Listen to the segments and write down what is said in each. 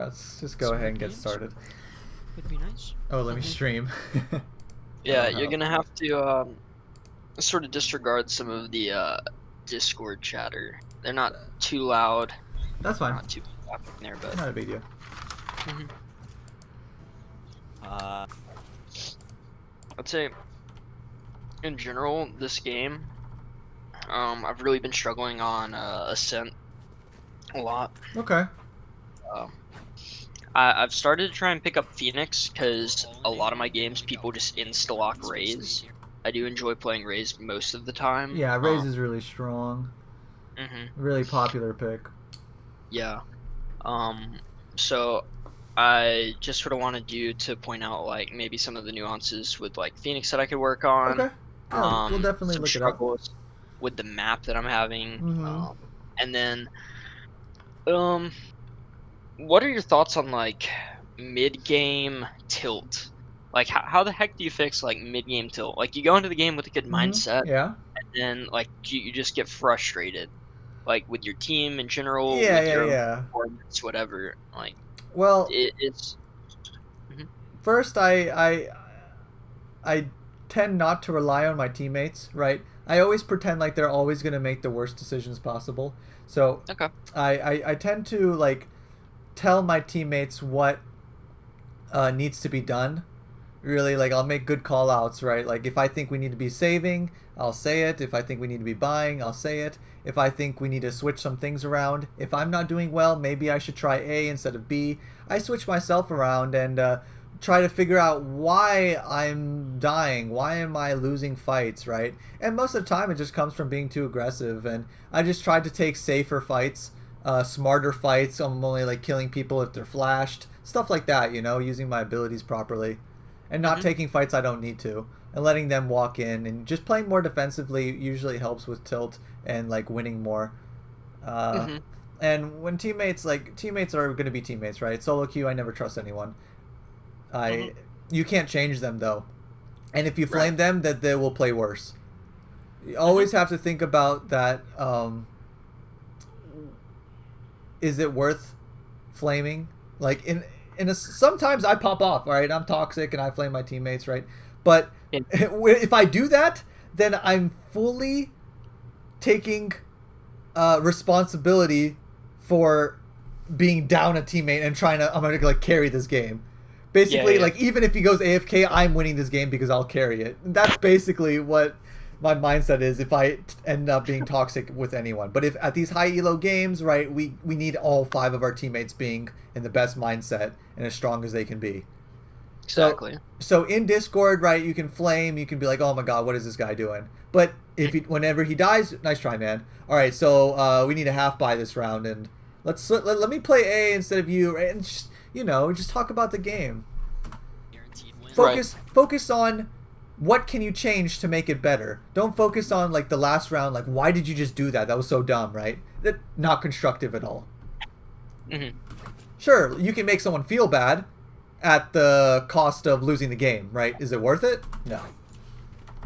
Let's just go ahead and get started. Would be nice. Oh, let me stream. Yeah, you're gonna have to sort of disregard some of the Discord chatter. They're not too loud. That's fine. Not too loud in there, but Not a big deal. I'd say in general, this game, I've really been struggling on Ascent a lot. Okay. I've started to try and pick up Phoenix because a lot of my games people just insta-lock Raze. I do enjoy playing Raze most of the time. Yeah, Raze is really strong. Really popular pick. Yeah. So I just sort of wanted to point out like maybe some of the nuances with like Phoenix that I could work on. Okay. Yeah, we'll definitely some look it up. struggles with the map that I'm having. And then what are your thoughts on like mid-game tilt? Like how the heck do you fix like mid-game tilt? Like you go into the game with a good mindset, Yeah. and then like you just get frustrated, like with your team in general, Yeah, with your yeah. performance, whatever. Like, well, it's first I tend not to rely on my teammates, right? I always pretend like they're always gonna make the worst decisions possible. So okay. I tend to like tell my teammates what needs to be done. Really, like I'll make good call outs, right? Like if I think we need to be saving, I'll say it. If I think we need to be buying, I'll say it. If I think we need to switch some things around, if I'm not doing well, maybe I should try A instead of B. I switch myself around and try to figure out why I'm dying. Why am I losing fights, right? And most of the time it just comes from being too aggressive, and I just tried to take safer fights, smarter fights. I'm only like killing people if they're flashed, stuff like that, you know, using my abilities properly and not taking fights I don't need to, and letting them walk in, and just playing more defensively usually helps with tilt and like winning more. And when teammates are going to be teammates, right? Solo queue, I never trust anyone. You can't change them though, and if you flame them, that they will play worse. You always have to think about that. Is it worth flaming? Like sometimes I pop off, right? I'm toxic and I flame my teammates, right? But if I do that, then I'm fully taking responsibility for being down a teammate and I'm gonna like carry this game. Basically, like even if he goes AFK, I'm winning this game because I'll carry it. And that's basically what my mindset is if I end up being toxic with anyone. But if at these high elo games, right, we need all 5 of our teammates being in the best mindset and as strong as they can be. Exactly. So in Discord, right, you can flame, you can be like, oh my god, what is this guy doing? But if whenever he dies, nice try, man. All right, so we need a half buy this round, and let me play A instead of you, right? And just, you know, just talk about the game. Focus on what can you change to make it better. Don't focus on like the last round, like why did you just do that? That was so dumb, right? That not constructive at all. Sure, you can make someone feel bad at the cost of losing the game, right? Is it worth it? No.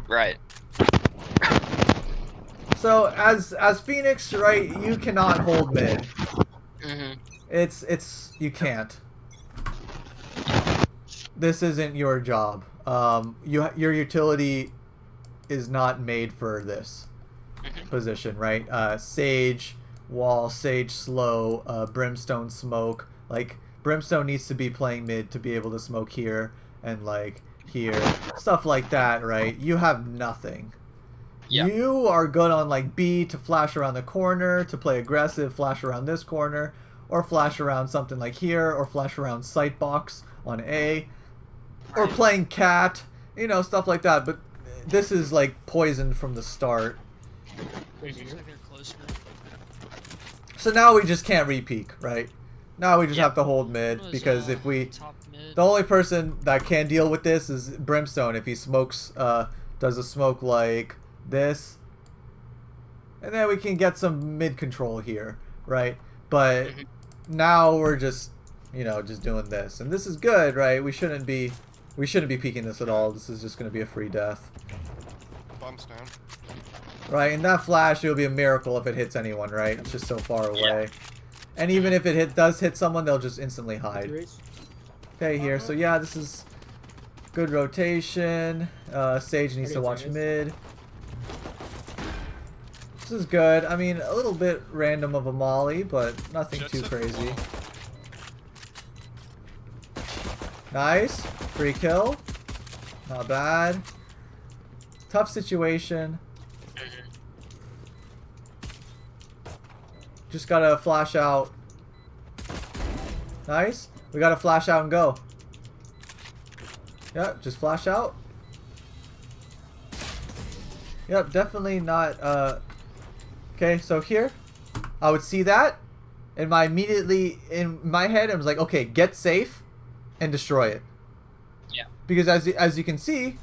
Right. So as Phoenix, right, you cannot hold mid. It's you can't. This isn't your job. Your utility is not made for this position, right? Sage wall, Sage slow, Brimstone smoke. Like Brimstone needs to be playing mid to be able to smoke here and like here, stuff like that, right? You have nothing. Yeah. You are good on like B to flash around the corner, to play aggressive, flash around this corner, or flash around something like here, or flash around sight box on A, or playing cat, you know, stuff like that. But this is like poisoned from the start. So now we just can't re-peek, right? Now we just have to hold mid, because if we... The only person that can deal with this is Brimstone. If he smokes, does a smoke like this, and then we can get some mid control here, right? But now we're just, you know, just doing this, and this is good, right? We shouldn't be peeking this at all. This is just going to be a free death. Bumps down. Right, and that flash, it would be a miracle if it hits anyone, right? It's just so far away. And even if it does hit someone, they'll just instantly hide. Race. Okay, here. So yeah, this is good rotation. Sage needs to watch mid. This is good. I mean, a little bit random of a molly, but nothing too crazy. Nice. Free kill. Not bad. Tough situation. Just gotta flash out. Nice. We gotta flash out and go. Yep, just flash out. Yep, definitely not, okay, so here, I would see that, and in my head, I was like, okay, get safe, and destroy it. Yeah. Because as you can see,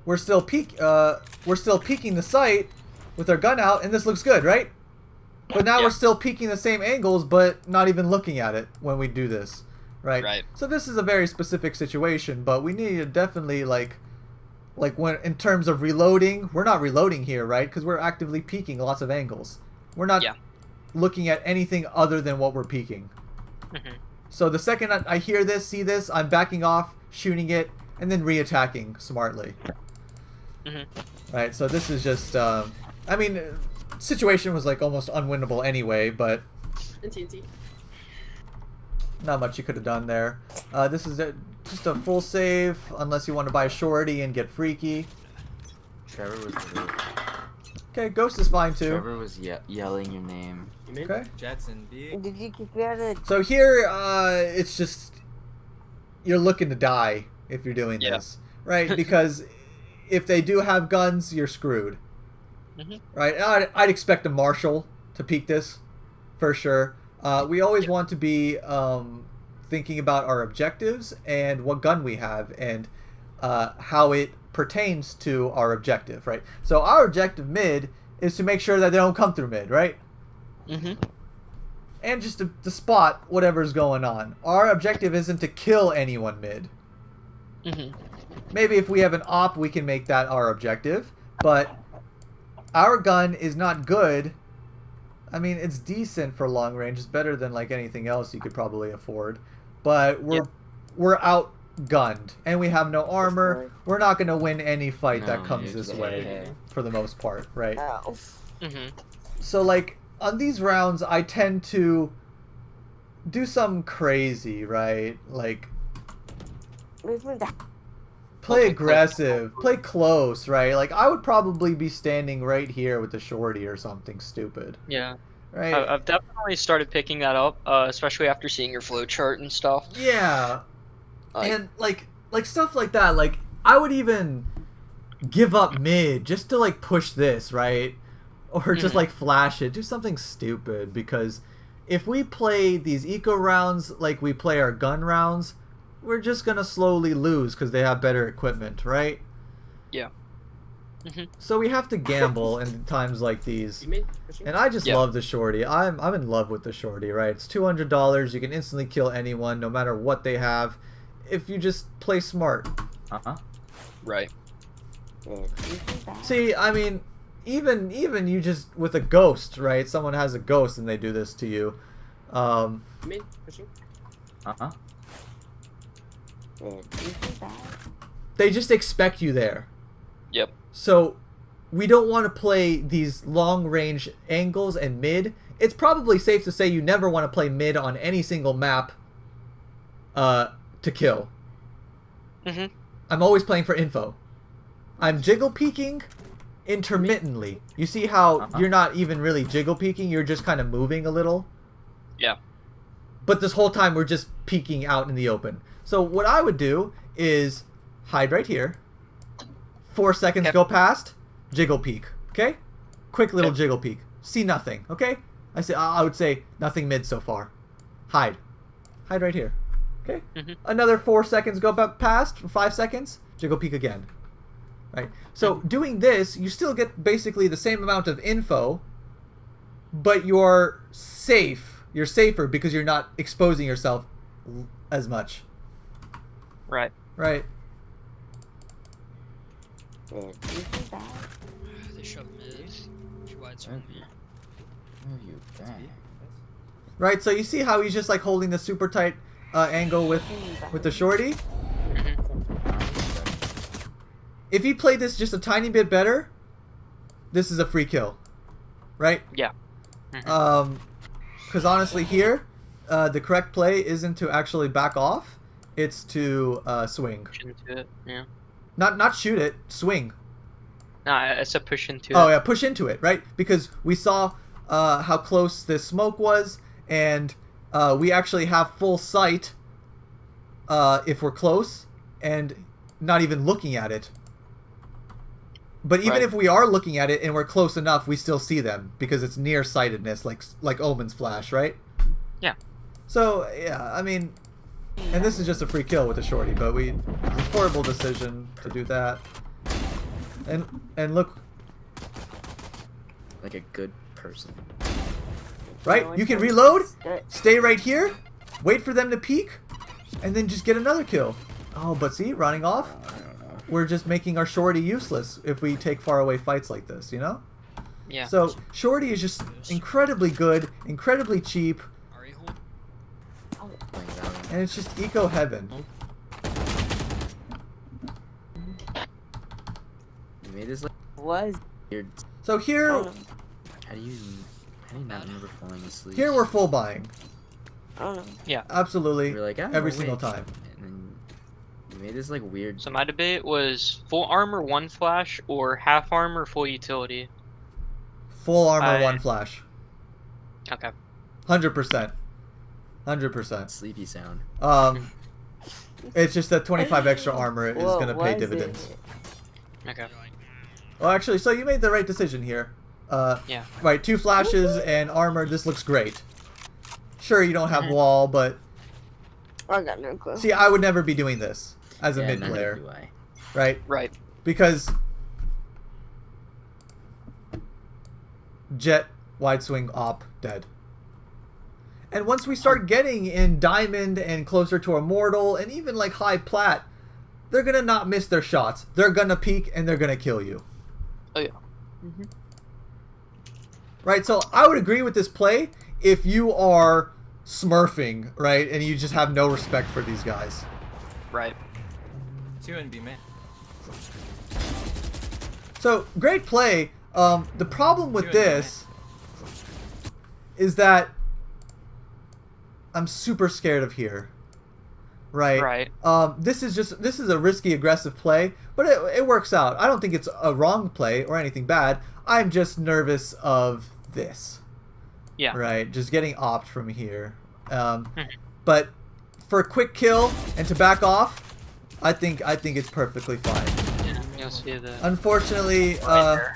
we're still peeking the site with our gun out, and this looks good, right? But now we're still peeking the same angles, but not even looking at it when we do this, right? Right. So this is a very specific situation, but we need to definitely like when in terms of reloading, we're not reloading here, right? Because we're actively peeking lots of angles. We're not looking at anything other than what we're peeking. So the second I hear this, see this, I'm backing off, shooting it, and then re-attacking smartly. Right. So this is just, I mean, situation was like almost unwinnable anyway, but not much you could have done there. This is just a full save, unless you want to buy a shorty and get freaky. Trevor was the Okay, Ghost is fine too. Trevor was yelling your name. Okay. Jetson, big. Did you kick me out of So here, it's just you're looking to die if you're doing this, right? Because if they do have guns, you're screwed. Right? I'd expect a marshal to peek this, for sure. We always want to be thinking about our objectives and what gun we have and how it pertains to our objective, right? So our objective mid is to make sure that they don't come through mid, right? And just to spot whatever's going on. Our objective isn't to kill anyone mid. Maybe if we have an op, we can make that our objective, but our gun is not good. I mean, it's decent for long range. It's better than like anything else you could probably afford. But we're outgunned, and we have no armor. We're not going to win any fight that comes this way, for the most part, right? So like on these rounds, I tend to do something crazy, right? Like play aggressive, play close, right? Like I would probably be standing right here with the shorty or something stupid. Yeah. Right. I've definitely started picking that up, especially after seeing your flowchart and stuff. Yeah. And like stuff like that. Like I would even give up mid just to like push this, right? Or just like flash it, do something stupid, because if we play these eco rounds like we play our gun rounds, we're just gonna slowly lose because they have better equipment, right? Yeah. So we have to gamble in times like these. And I just love the shorty. I'm in love with the shorty, right? It's $200. You can instantly kill anyone, no matter what they have, if you just play smart. Right. See, I mean, even you just with a ghost, right? Someone has a ghost and they do this to you. They just expect you there. Yep. So we don't want to play these long range angles and mid. It's probably safe to say you never want to play mid on any single map to kill. I'm always playing for info. I'm jiggle peeking intermittently. You see how you're not even really jiggle peeking, you're just kind of moving a little? Yeah. But this whole time we're just peeking out in the open. So what I would do is hide right here. 4 seconds go past, jiggle peek. Okay? Quick little jiggle peek. See nothing. Okay? I would say nothing mid so far. Hide. Hide right here. Okay? Another 4 seconds go past, 5 seconds, jiggle peek again. Right? So doing this, you still get basically the same amount of info, but you're safe. You're safer because you're not exposing yourself as much. Right. Right. They shove mid. Too wide Where are you been? Right, so you see how he's just like holding the super tight angle with the shorty? If he played this just a tiny bit better, this is a free kill. Right? Yeah. Because honestly here, the correct play isn't to actually back off, it's to swing. Push into it. Yeah. Not shoot it, swing. Nah, it's a push into it. Oh yeah, push into it, right? Because we saw how close this smoke was, and we actually have full sight if we're close and not even looking at it. But even Right. if we are looking at it and we're close enough, we still see them because it's nearsightedness, like Omen's flash, right? Yeah. So yeah, I mean, and this is just a free kill with the shorty, but horrible decision to do that. And look, Like a good person. right? You can reload, stay right here, wait for them to peek, and then just get another kill. Oh, but see, running off, I don't know. we're just making our shorty useless if we take far away fights like this, you know? Yeah. So shorty is just incredibly good, incredibly cheap, Playing Valorant. and it's just eco heaven. You made this like Was. weird. So here, How do you not remember falling asleep? here we're full buying, I don't know. absolutely, We're like, every single wait. time. And then you made this like weird. So my debate was full armor, one flash, or half armor, full utility. Full armor, I- one flash, Okay. 100%, 100%. Sleepy sound. It's just that 25 extra armor is What gonna pay was dividends. it? Okay. Well, actually, so you made the right decision here. Yeah. Right, 2 flashes and armor. This looks great. Sure, you don't have Mhm. wall, but I got no clue. see, I would never be doing this as a Yeah, mid neither player, do I. right? Right. Because jet wide swing op dead. And once we start getting in diamond and closer to immortal and even like high plat, they're gonna not miss their shots. They're gonna peek and they're gonna kill you. Oh yeah. Right, so I would agree with this play if you are smurfing, right, and you just have no respect for these guys. Right. 2 and B man. So, great play. The problem with this is that I'm super scared of here. Right? Right. This is a risky, aggressive play, but it works out. I don't think it's a wrong play or anything bad. I'm just nervous of this. Yeah. Right, just getting opt from here. But for a quick kill and to back off, I think it's perfectly fine. Yeah. You'll see that. Unfortunately, Right there.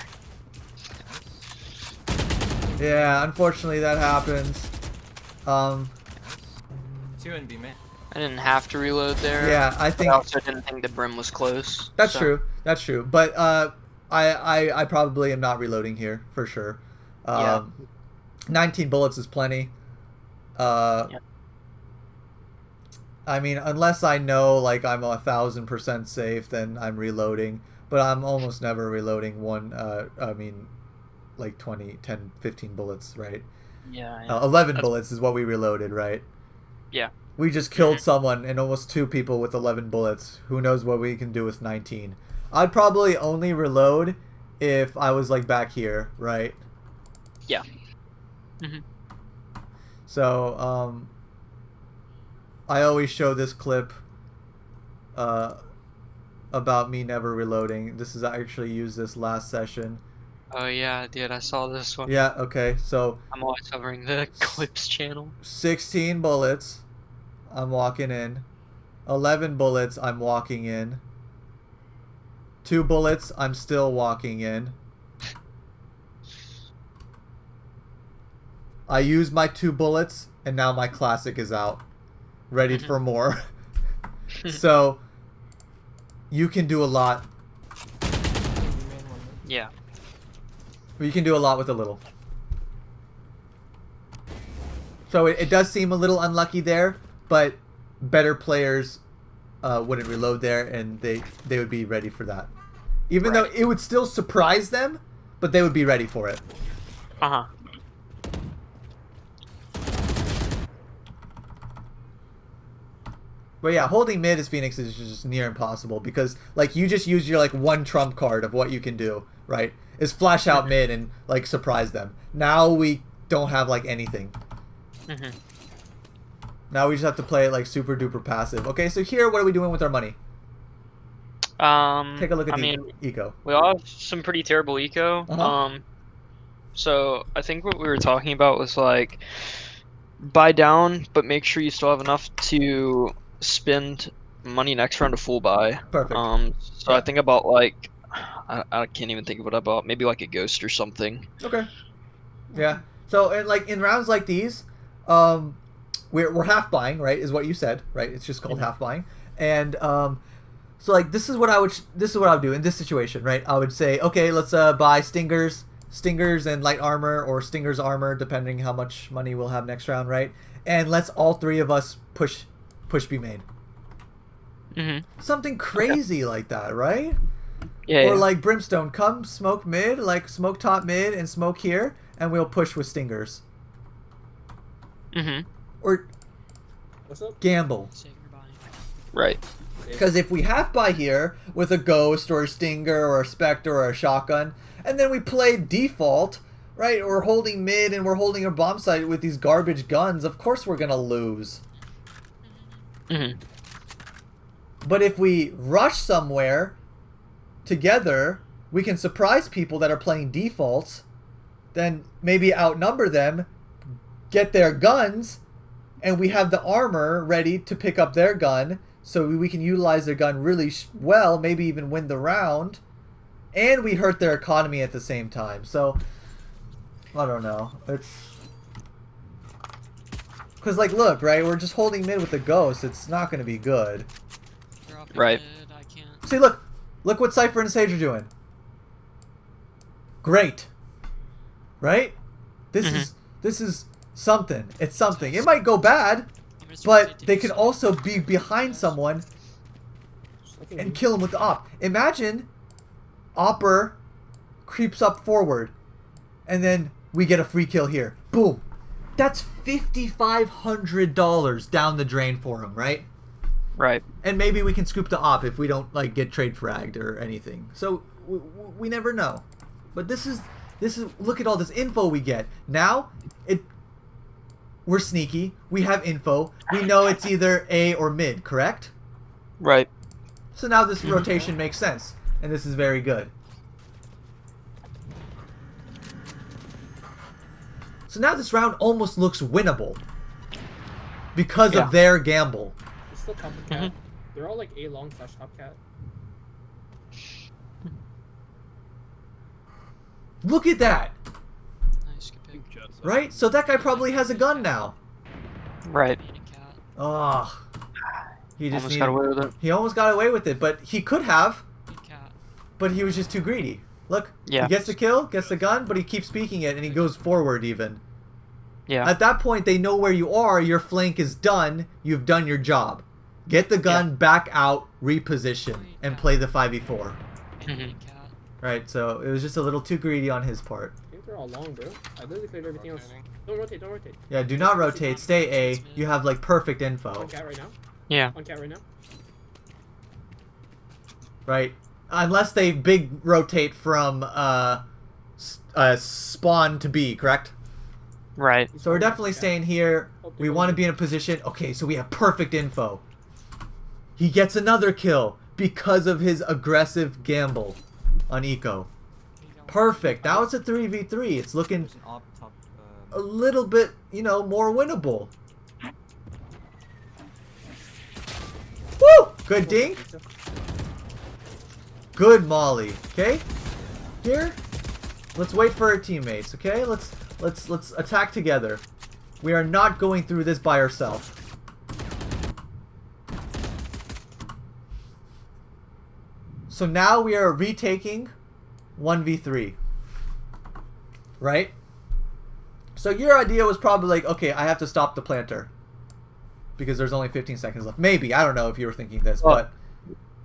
yeah, unfortunately that happens. 2 and B man. I didn't have to reload there. Yeah, I But think I also didn't think the brim was close. that's so- true. That's true. But I probably am not reloading here for sure. Yeah. 19 bullets is plenty. Yeah. I mean, unless I know like I'm 1,000% safe, then I'm reloading. But I'm almost never reloading like 20, 10, 15 bullets, right? Yeah. 11 That's- bullets is what we reloaded, right? Yeah. We just killed someone and almost 2 people with 11 bullets. Who knows what we can do with 19? I'd probably only reload if I was like back here, right? Yeah. So, I always show this clip about me never reloading. This is I actually used this last session. Oh yeah, dude, I saw this one. Yeah, okay. So, I'm always covering the clips channel. 16 bullets, I'm walking in. 11 bullets, I'm walking in. 2 bullets, I'm still walking in. I used my 2 bullets, and now my classic is out. Ready for more. So, you can do a lot. Yeah. You can do a lot with a little. So it does seem a little unlucky there, but better players wouldn't reload there, and they would be ready for that. Even though it would still surprise them, but they would be ready for it. Uh huh. But yeah, holding mid as Phoenix is just near impossible because like you just use your like one trump card of what you can do, right? Is flash out mid and like surprise them. Now we don't have like anything. Now we just have to play it like super duper passive. Okay, so here, what are we doing with our money? Take a look at eco. We all have some pretty terrible eco. So I think what we were talking about was like buy down, but make sure you still have enough to spend money next round to full buy. Perfect. So I think about like I can't even think of what I bought. Maybe like a ghost or something. Okay. Yeah. So and like in rounds like these, we're half buying, right? Is what you said, right? It's just called half buying, and so like this is what I would do in this situation, right? I would say, okay, let's buy stingers and light armor, or stingers armor, depending how much money we'll have next round, right? And let's all three of us push B main. Something crazy like that, right? Yeah. Or like Brimstone, come smoke mid, like smoke top mid and smoke here, and we'll push with stingers. Or gamble. Right. Because if we half buy here with a ghost or a stinger or a specter or a shotgun, and then we play default, right? Or we're holding mid and we're holding a bomb site with these garbage guns, of course we're gonna lose. But if we rush somewhere together, we can surprise people that are playing defaults, then maybe outnumber them, get their guns, and we have the armor ready to pick up their gun, so we can utilize their gun really well, maybe even win the round, and we hurt their economy at the same time. So I don't know. It's because like look, right? We're just holding mid with the ghost. It's not going to be good. Right. See, look what Cypher and Sage are doing. Great, right? This is something. It's something. It might go bad, but they can also be behind someone and kill him with the op. Imagine Opper creeps up forward, and then we get a free kill here. Boom. That's $5,500 down the drain for him, right? Right. And maybe we can scoop the op if we don't like get trade fragged or anything. So we never know. But this is look at all this info we get. Now we're sneaky. We have info. We know it's either A or mid, correct? Right. So now this rotation makes sense, and this is very good. So now this round almost looks winnable because of their gamble. It's still top of cat. They're all like A long / top cat. Look at that. Nice, good pick. Right? So that guy probably has a gun now. Right. Oh. He just Almost got away with it. He almost got away with it, but he could have. Good cat. But he was just too greedy. Look, Yeah. he gets the kill, gets the gun, but he keeps peeking it, and he goes forward even. Yeah. At that point, they know where you are. Your flank is done. You've done your job. Get the gun back out, reposition, and play the 5v4. Mhm. Right, so it was just a little too greedy on his part. I think they're all long, bro. I literally cleared everything else. Don't rotate, don't rotate. Yeah, do not rotate. Stay A. You have, like, perfect info. On cat right now. Yeah. On cat right now. Right? Unless they big rotate from spawn to B, correct? Right. So we're definitely staying here. We want to be in a position. Okay, so we have perfect info. He gets another kill because of his aggressive gamble on eco. Perfect. Now it's a 3v3. It's looking There's an op top. a little bit, you know, more winnable. Woo! Good dink. Good molly. Okay? Here. Let's wait for our teammates, okay? Let's attack together. We are not going through this by ourselves. So now we are retaking 1v3. Right? So your idea was probably like, okay, I have to stop the planter. Because there's only 15 seconds left. Maybe. I don't know if you were thinking this, but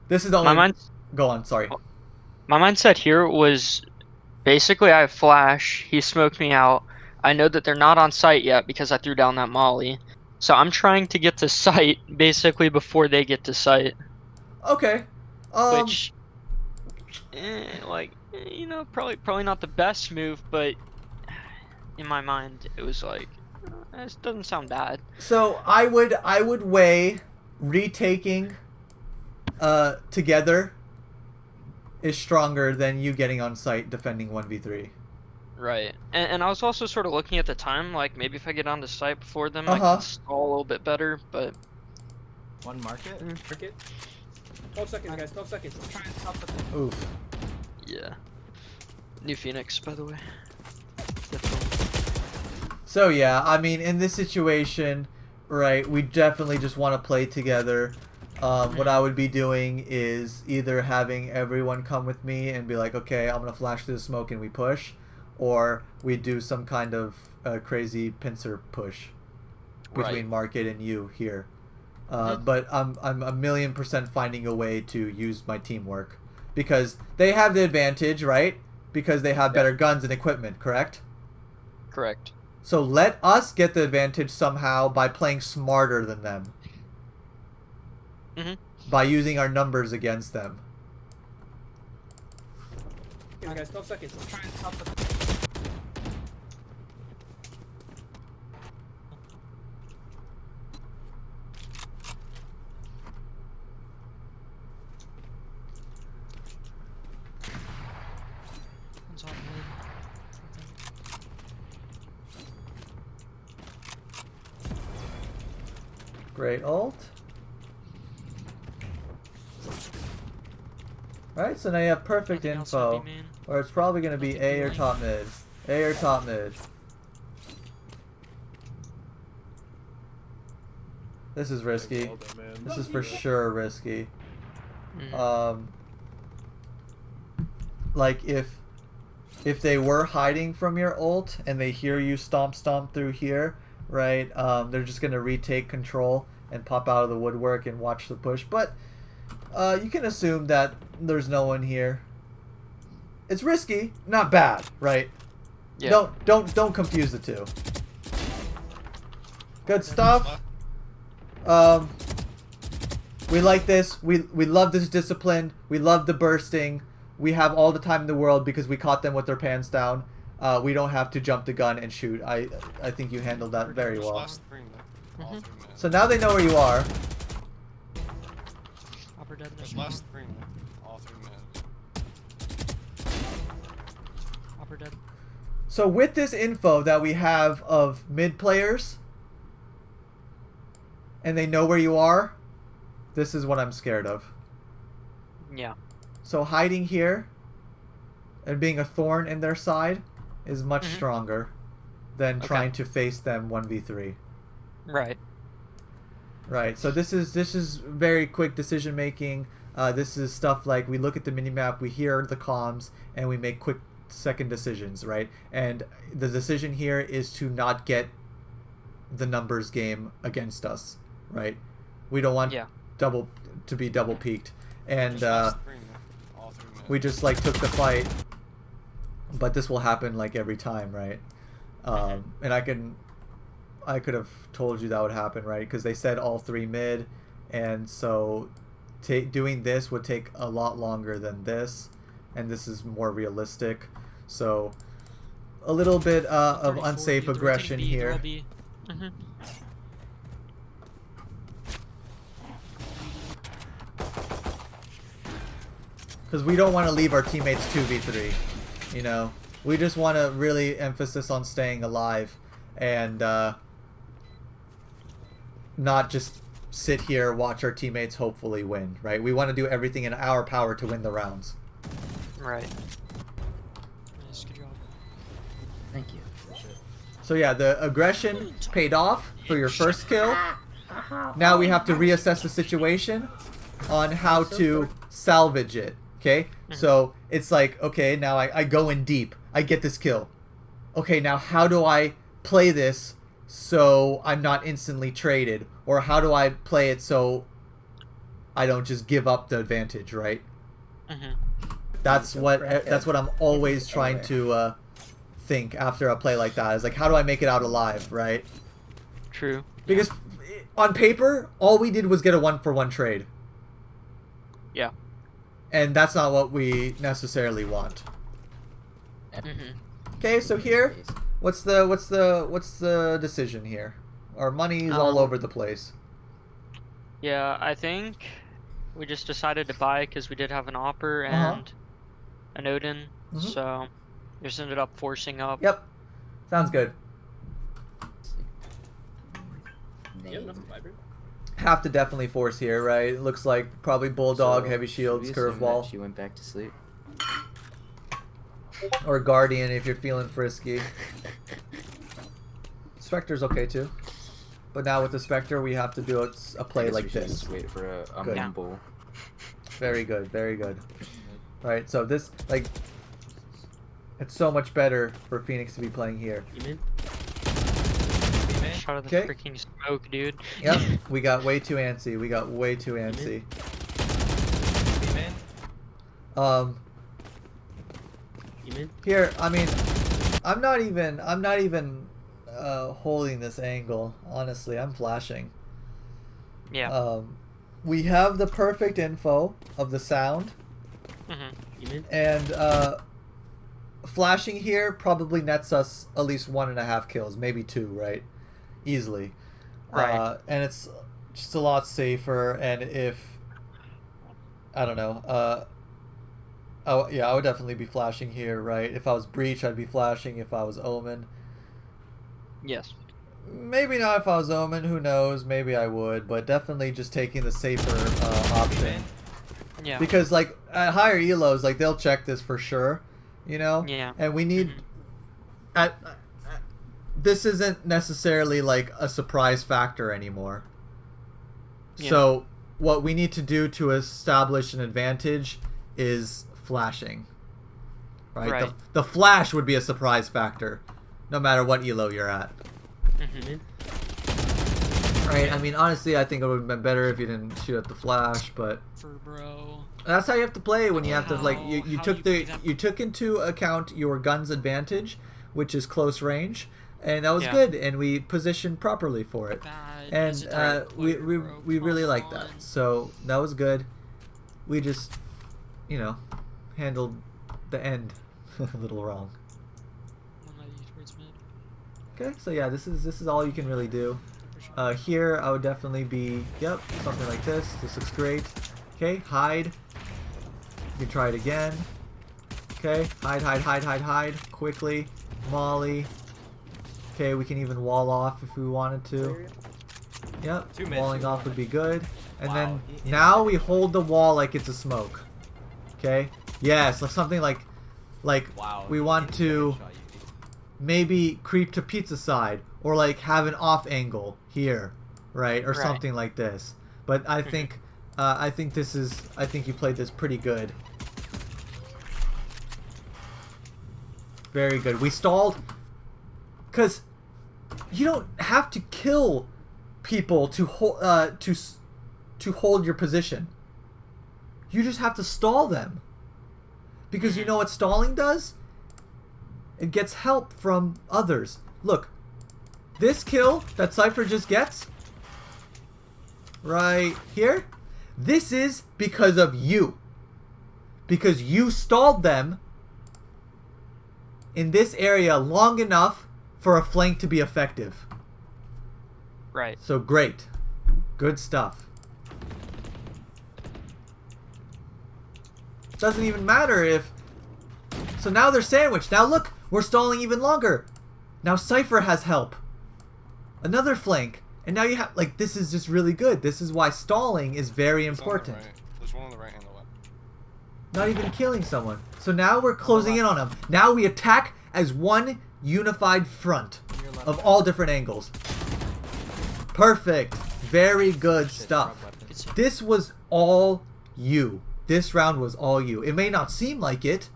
this is the only... Go on, sorry. My mindset here was basically I have flash. He smoked me out. I know that they're not on site yet because I threw down that molly. So I'm trying to get to site basically before they get to site. Okay. Which, you know, probably not the best move, but in my mind it was like, this doesn't sound bad. So I would weigh retaking together is stronger than you getting on site defending 1v3. Right. And I was also sort of looking at the time, like maybe if I get onto site before them, I can stall a little bit better, but... One market? Market. 12 seconds, guys. 12 seconds. Try and stop the... Oof. Yeah. New Phoenix, by the way. So yeah, I mean, in this situation, right, we definitely just want to play together. What I would be doing is either having everyone come with me and be like, okay, I'm going to flash through the smoke and we push, or we do some kind of crazy pincer push between Market and you here. But I'm 1,000,000% finding a way to use my teamwork because they have the advantage, right? Because they have better guns and equipment, correct? Correct. So let us get the advantage somehow by playing smarter than them. By using our numbers against them. Okay, guys, 12 seconds. Try and stop the... Great ult. Alright, so now you have perfect info. Or it's probably going to be A or top mid. A or top mid. This is risky. This is for sure risky. Like if they were hiding from your ult and they hear you stomp through here, right? They're just gonna retake control and pop out of the woodwork and watch the push. But you can assume that there's no one here. It's risky, not bad, right? Yeah. Don't confuse the two. Good stuff. We like this. We love this discipline. We love the bursting. We have all the time in the world because we caught them with their pants down. We don't have to jump the gun and shoot. I think you handled that very well. So now they know where you are. There's last 3 mid. All 3 mid. So with this info that we have of mid players, and they know where you are, this is what I'm scared of. Yeah. So hiding here and being a thorn in their side is much stronger than trying to face them 1v3. Right. Right. So this is very quick decision making. This is stuff like we look at the minimap, we hear the comms, and we make quick second decisions, right? And the decision here is to not get the numbers game against us, right? We don't want to be double peaked, and we just like took the fight. But this will happen like every time, right? And I could have told you that would happen, right? Because they said all 3 mid, and so doing this would take a lot longer than this, and this is more realistic. So a little bit of unsafe aggression here. Because we don't want to leave our teammates 2v3, you know? We just want to really emphasis on staying alive and not just sit here, watch our teammates hopefully win, right? We want to do everything in our power to win the rounds. Right. Nice, good job. Thank you. So yeah, the aggression paid off for your first kill. Now we have to reassess the situation on how to salvage it, okay? So it's like, okay, now I go in deep. I get this kill. Okay, now how do I play this so I'm not instantly traded? Or how do I play it so I don't just give up the advantage, right? That's what I'm always trying to think after a play like that. Is like, how do I make it out alive, right? True. Because on paper, all we did was get a 1-for-1 trade. Yeah. And that's not what we necessarily want. Mm-hmm. Okay, so here, what's the decision here? Our money's all over the place. Yeah, I think we just decided to buy because we did have an Opper and an Odin, so just ended up forcing up. Yep, sounds good. You have enough fiber? Have to definitely force here, right? It looks like probably Bulldog, So, Heavy Shields, should we assume Curveball. that she went back to sleep. Or Guardian if you're feeling frisky. Spectre's okay too. But now with the Spectre, we have to do a play like this. Just wait for a Good. main bull. Very good, very good. Alright, so this, like, it's so much better for Phoenix to be playing here. You mean? Shot of the Okay. freaking smoke, dude. Yep, we got way too antsy. We got way too antsy. You mean? Here, I mean, I'm not even holding this angle. Honestly, I'm flashing. Yeah. We have the perfect info of the sound, You mean? and flashing here probably nets us at least 1.5 kills, maybe 2, right? Easily. Right. And it's just a lot safer. And if I don't know, yeah, I would definitely be flashing here, right? If I was Breach, I'd be flashing. If I was Omen, Yes. maybe not. If I was Omen, who knows? Maybe I would, but definitely just taking the safer option. Yeah. Because like at higher elos, like they'll check this for sure, you know. Yeah. And we need this isn't necessarily like a surprise factor anymore. Yeah. So what we need to do to establish an advantage is flashing. Right? The flash would be a surprise factor, no matter what elo you're at. You mean? Right? I mean, honestly, I think it would have been better if you didn't shoot at the flash, but For bro. that's how you have to play when you have to like you How took do you play that? you took into account your gun's advantage, which is close range, and that was Yeah. good, and we positioned properly for it. That And is a direct player, bro. we really Come like that. on. So that was good. We just, handled the end a little wrong. One that you towards mid. Okay, so yeah, this is all you can really do. For sure. Here I would definitely be something like this. This looks great. Okay, hide. You can try it again. Okay, hide quickly. Molly. Okay, we can even wall off if we wanted to. Yep, Two mid, walling two off wide. would be good. And Wow, then he- now we hold the wall like it's a smoke. Okay? Yes, like something like Wow. we want to maybe creep to pizza side or like have an off angle here, right? Or Right. something like this. But I think I think you played this pretty good. Very good. We stalled cuz you don't have to kill people to hold your position. You just have to stall them. Because you know what stalling does? It gets help from others. Look, this kill that Cypher just gets right here, this is because of you. Because you stalled them in this area long enough for a flank to be effective. Right. So great. Good stuff. Doesn't even matter if... So now they're sandwiched. Now look, we're stalling even longer. Now Cypher has help. Another flank. And now you have... Like, this is just really good. This is why stalling is very important. There's one on the right and the left. Not even killing someone. So now we're closing in on them. Now we attack as one unified front of all different angles. Perfect. Very good stuff. This was all you. This round was all you. It may not seem like it,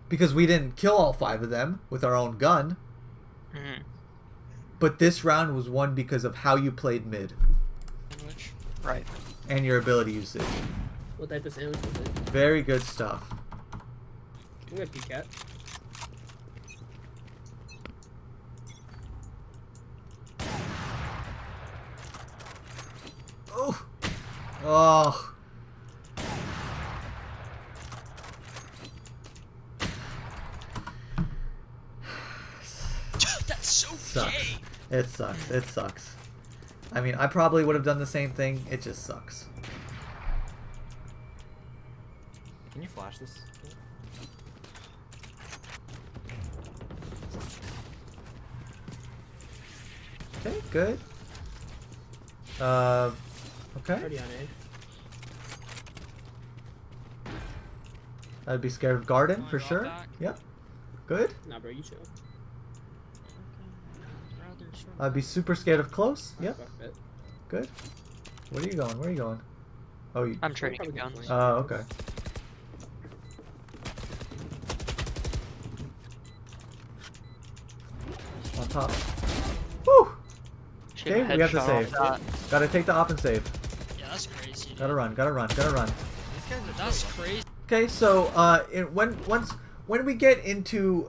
because we didn't kill all 5 of them with our own gun, but this round was won because of how you played mid. Sandwich. Right. And your ability usage. What type of sandwich was it? Very good stuff. I'm gonna peek at. Oh. That's so Sucks. gay. It sucks. It sucks. I mean, I probably would have done the same thing. It just sucks. Can you flash this? Okay, good. Okay. Already on A. I'd be scared of garden Going for all sure. back. Yep. Good. Nah, bro, you chill. Rather short. I'd be super scared of close. Yep. Fuck it. Good. Where are you going? Where are you going? Oh, you. I'm trading Probably guns. flank. Oh, okay. On top. Woo! Should Okay, we have to headshot save. off Gotta take the op and save. Yeah, that's crazy. Dude. Gotta run. Gotta run. Gotta run. These guys are That's crazy. Okay, so when we get into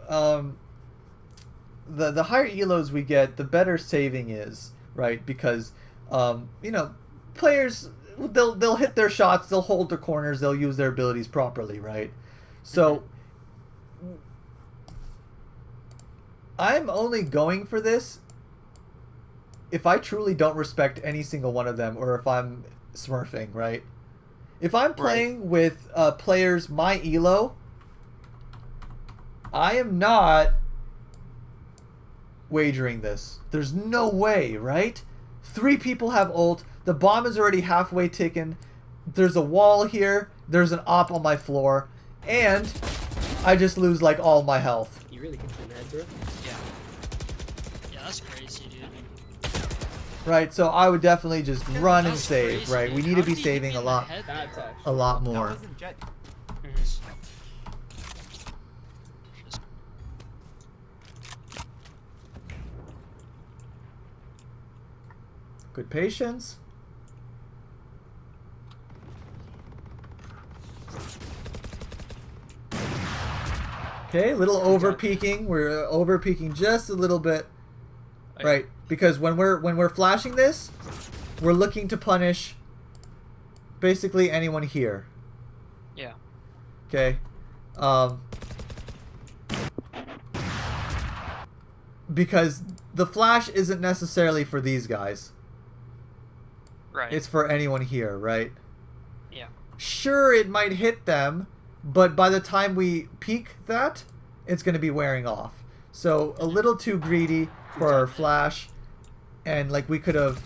the higher elos we get, the better saving is, right? Because you know, players they'll hit their shots, they'll hold their corners, they'll use their abilities properly, right? So I'm only going for this if I truly don't respect any single one of them, or if I'm smurfing, right? If I'm playing with players my elo, I am not wagering this. There's no way, right? 3 people have ult. The bomb is already halfway ticking. There's a wall here. There's an op on my floor. And I just lose like all my health. You really kicked me in the head, bro. Yeah, that's crazy, dude. Right, so I would definitely just run and That's save, crazy, right? We dude. need How to be did he hit saving me a in the lot, head That's there? actually a lot That more. wasn't Jet. Good patience. Okay, a little over peaking. We're over peaking just a little bit, right? Because when we're flashing this, we're looking to punish basically anyone here. Yeah. Okay. Because the flash isn't necessarily for these guys. Right. It's for anyone here, right? Yeah. Sure, it might hit them, but by the time we peak that, it's going to be wearing off. So a little too greedy for our flash, and like we could have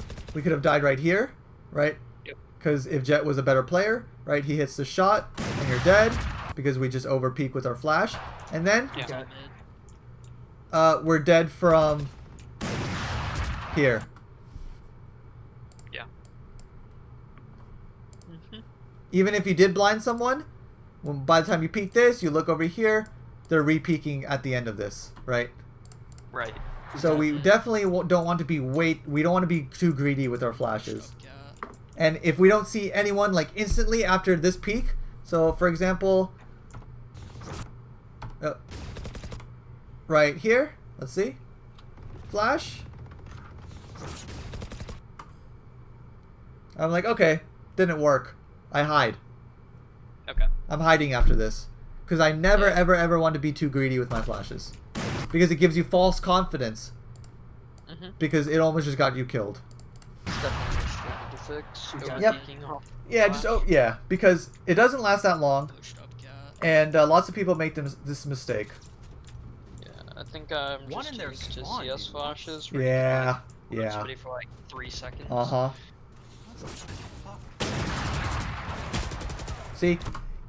died right here, right? Yep. Because if Jet was a better player, right, he hits the shot and you're dead because we just over peak with our flash, and then Yeah. Mid. we're dead from here. Yeah. Mm-hmm. Even if you did blind someone, by the time you peek this, you look over here, they're re-peeking at the end of this, right? Right. So we definitely don't want to be we don't want to be too greedy with our flashes. Yeah. And if we don't see anyone like instantly after this peak, so for example, right here, let's see, flash. I'm like, okay, didn't work. I hide. Okay. I'm hiding after this. Because I never, ever want to be too greedy with my flashes. Because it gives you false confidence. Mm-hmm. Because it almost just got you killed. It's definitely a struggle to fix. Yep. Overpeaking off Yeah, flash. yeah. Because it doesn't last that long. Pushed up, cat. And lots of people make this mistake. Yeah, I think I'm One just in their used to spawn, CS dude. flashes. where you Yeah. can, like, it's Yeah. ready for like 3 seconds. Uh-huh. See?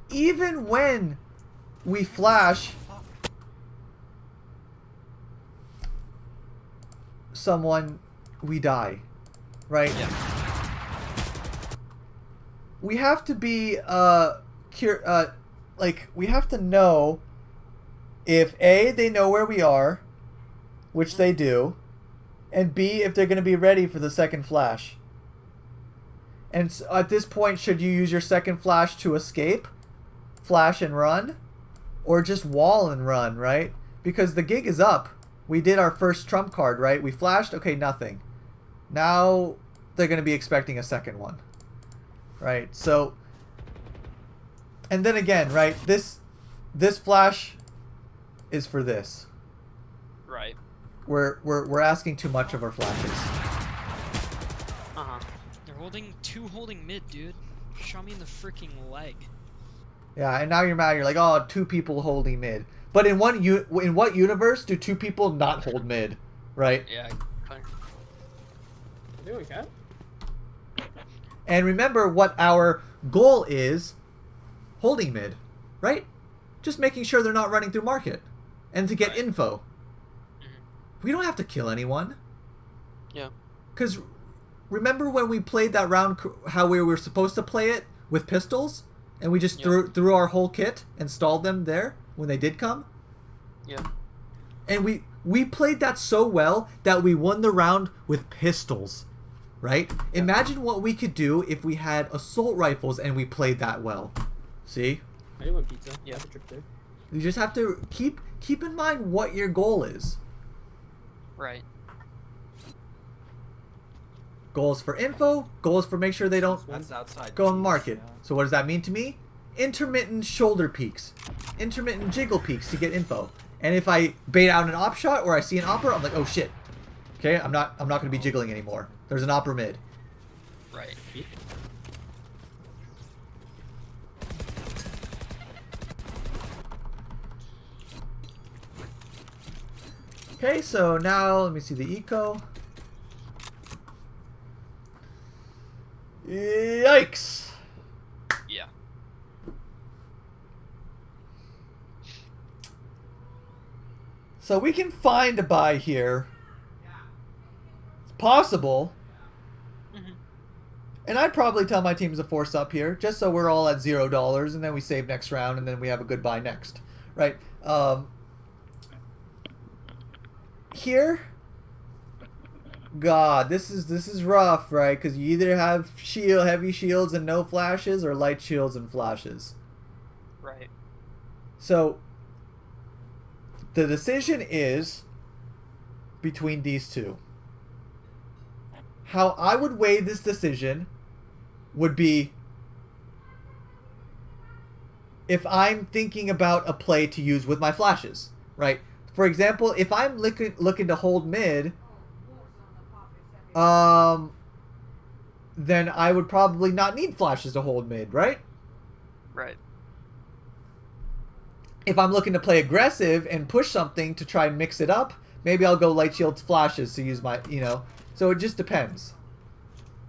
Even when we flash someone, we die. Right? Yeah. We have to be like we have to know if A, they know where we are, which they do, and B, if they're going to be ready for the second flash. And so at this point, should you use your second flash to escape, flash and run, or just wall and run, right? Because the gig is up. We did our first trump card, right? We flashed, okay, nothing. Now they're going to be expecting a second one. right? So, and then again, right? This flash is for this. Right. We're asking too much of our flashes. They're holding mid, dude. Shot me in the freaking leg. Yeah, and now you're mad. You're like, oh, 2 people holding mid. But in what universe do 2 people not hold mid, right? Yeah. Doing cat? And remember what our goal is: holding mid, right? Just making sure they're not running through market, and to get info. We don't have to kill anyone. Yeah. Because remember when we played that round, how we were supposed to play it with pistols, and we just threw our whole kit and stalled them there when they did come? Yeah. And we played that so well that we won the round with pistols, right? Yeah. Imagine what we could do if we had assault rifles and we played that well. See? I do want pizza. Yeah. That's a trick there. You just have to keep in mind what your goal is. Right. Goals for info, goals for make sure they don't go on market. So what does that mean to me? Intermittent shoulder peaks. Intermittent jiggle peaks to get info. And if I bait out an op shot or I see an opper, I'm like, oh shit. Okay, I'm not gonna be jiggling anymore. There's an opper mid. Right. Okay, so now let me see the eco. Yikes! Yeah. So we can find a buy here. It's possible. And I'd probably tell my teams to force up here, just so we're all at $0, and then we save next round, and then we have a good buy next, right? Here, God, this is rough, right? Because you either have heavy shields and no flashes, or light shields and flashes. Right. So the decision is between these two. How I would weigh this decision would be if I'm thinking about a play to use with my flashes, right? For example, if I'm looking to hold mid, then I would probably not need flashes to hold mid, right? Right. If I'm looking to play aggressive and push something to try and mix it up, maybe I'll go light shields flashes to use my, so it just depends,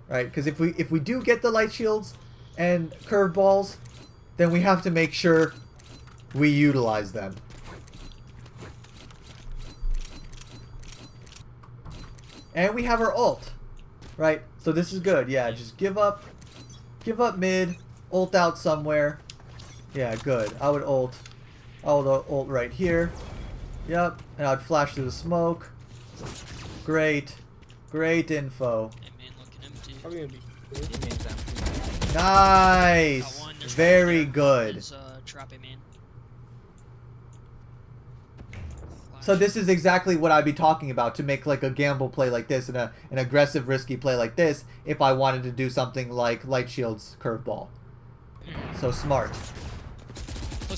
right? Because if we do get the light shields and curveballs, then we have to make sure we utilize them. And we have our ult, right? So this is good. Yeah, just give up mid, ult out somewhere. Yeah, good. I would ult right here. Yep, and I'd flash through the smoke. Great info. Probably gonna be good. Nice. Very good. So this is exactly what I'd be talking about, to make like a gamble play like this and an aggressive risky play like this if I wanted to do something like light shields curveball. So smart.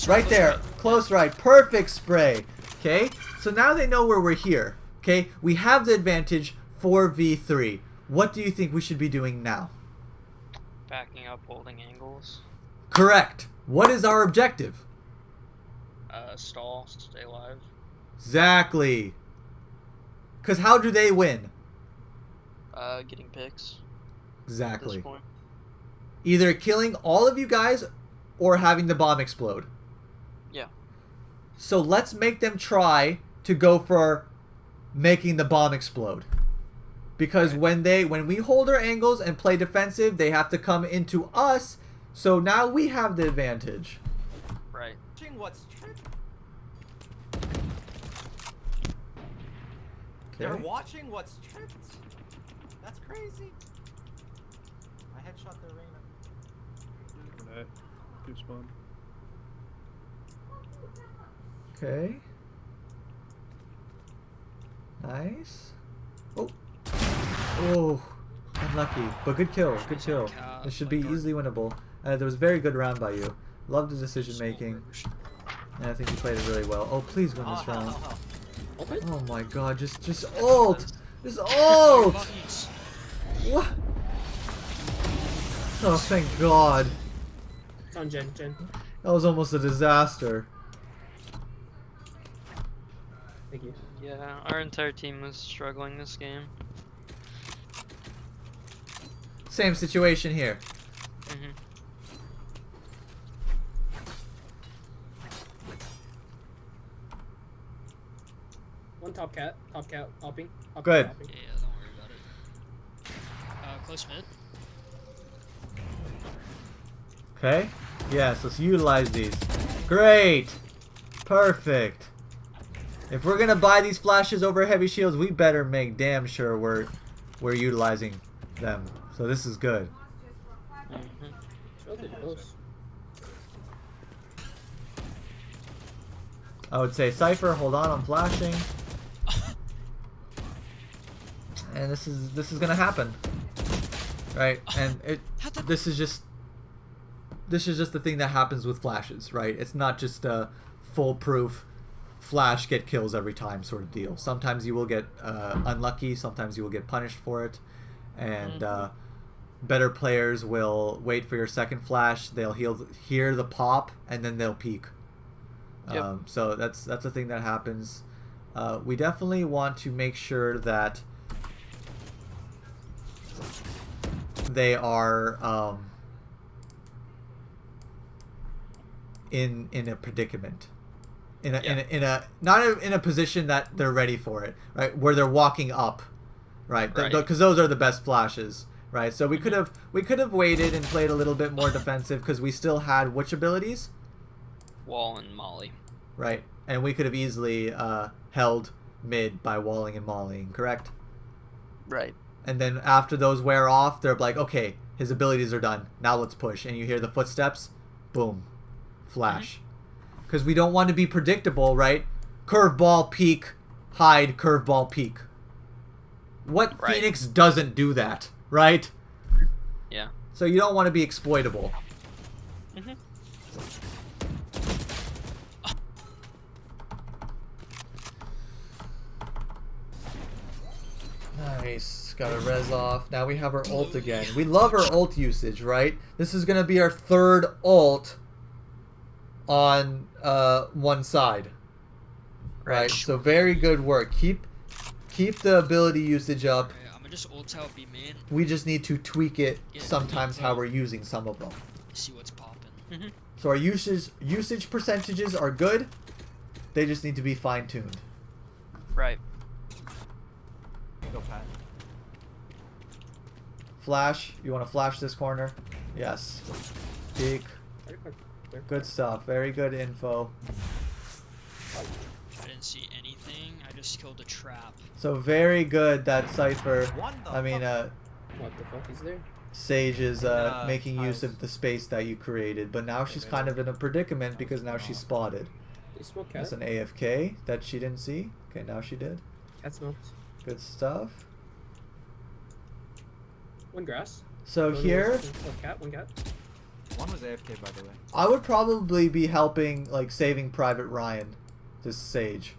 Right there. Close right. Perfect spray. Okay. So now they know where we're here. Okay. We have the advantage 4v3. What do you think we should be doing now? Backing up, holding angles. Correct. What is our objective? Stall, stay alive. Exactly. Because how do they win? Getting picks. Exactly. Either killing all of you guys or having the bomb explode. Yeah. So let's make them try to go for making the bomb explode. Because when we hold our angles and play defensive, they have to come into us. So now we have the advantage. Right. They're watching what's tripped. That's crazy. I headshot the arena. Two spawn. Okay. Nice. Oh. Oh. Unlucky, but good kill. Good kill. This should be easily winnable. There was a very good round by you. Love the decision making. And I think you played it really well. Oh, please win this round. Oh my god, just ult! Just ult! What? Oh, thank god. It's on Jen. That was almost a disaster. Thank you. Yeah, our entire team was struggling this game. Same situation here. Mm-hmm. One top cat, hopping. Good. Hopping. Yeah, don't worry about it. Close mid. Okay. Yes, let's utilize these. Great. Perfect. If we're gonna buy these flashes over heavy shields, we better make damn sure we're utilizing them. So this is good. Mm-hmm. It's relatively close. I would say Cypher, hold on, I'm flashing. And this is gonna happen. Right? And this is just the thing that happens with flashes, right? It's not just a foolproof flash get kills every time sort of deal. Sometimes you will get unlucky, sometimes you will get punished for it, and better players will wait for your second flash, they'll hear the pop, and then they'll peek. Yep. So that's a thing that happens. We definitely want to make sure that they are in a predicament, not in a position that they're ready for it, right? Where they're walking up, right? Because those are the best flashes, right? So we could have waited and played a little bit more defensive because we still had which abilities? Wall and Molly. Right, and we could have easily held mid by walling and mollying, correct? Right. And then after those wear off, they're like, okay, his abilities are done. Now let's push. And you hear the footsteps, boom, flash. Because we don't want to be predictable, right? Curveball, peek, hide, curveball, peek. What Phoenix doesn't do that, right? Yeah. So you don't want to be exploitable. Mm-hmm. Nice. Got a res off. Now we have our ult again. We love our ult usage, right? This is going to be our third ult on one side. Right? So very good work. Keep the ability usage up. Right, I'm gonna just ult out B main. We just need to tweak it sometimes how we're using some of them. See what's popping. Mm-hmm. So our usage percentages are good. They just need to be fine-tuned. Right. Go Pat. Flash. You want to flash this corner? Yes. Peek. Good stuff. Very good info. I didn't see anything. I just killed a trap. So very good that Cypher. What the I mean, fuck? What the fuck is there? Sage is making use of the space that you created, but now she's kind of in a predicament because now she's spotted. They smoke cat. That's an AFK that she didn't see. Okay, now she did. Cat smoked. Good stuff. One grass. So One here, one cat. One was AFK, by the way. I would probably be helping, like, saving Private Ryan, this Sage,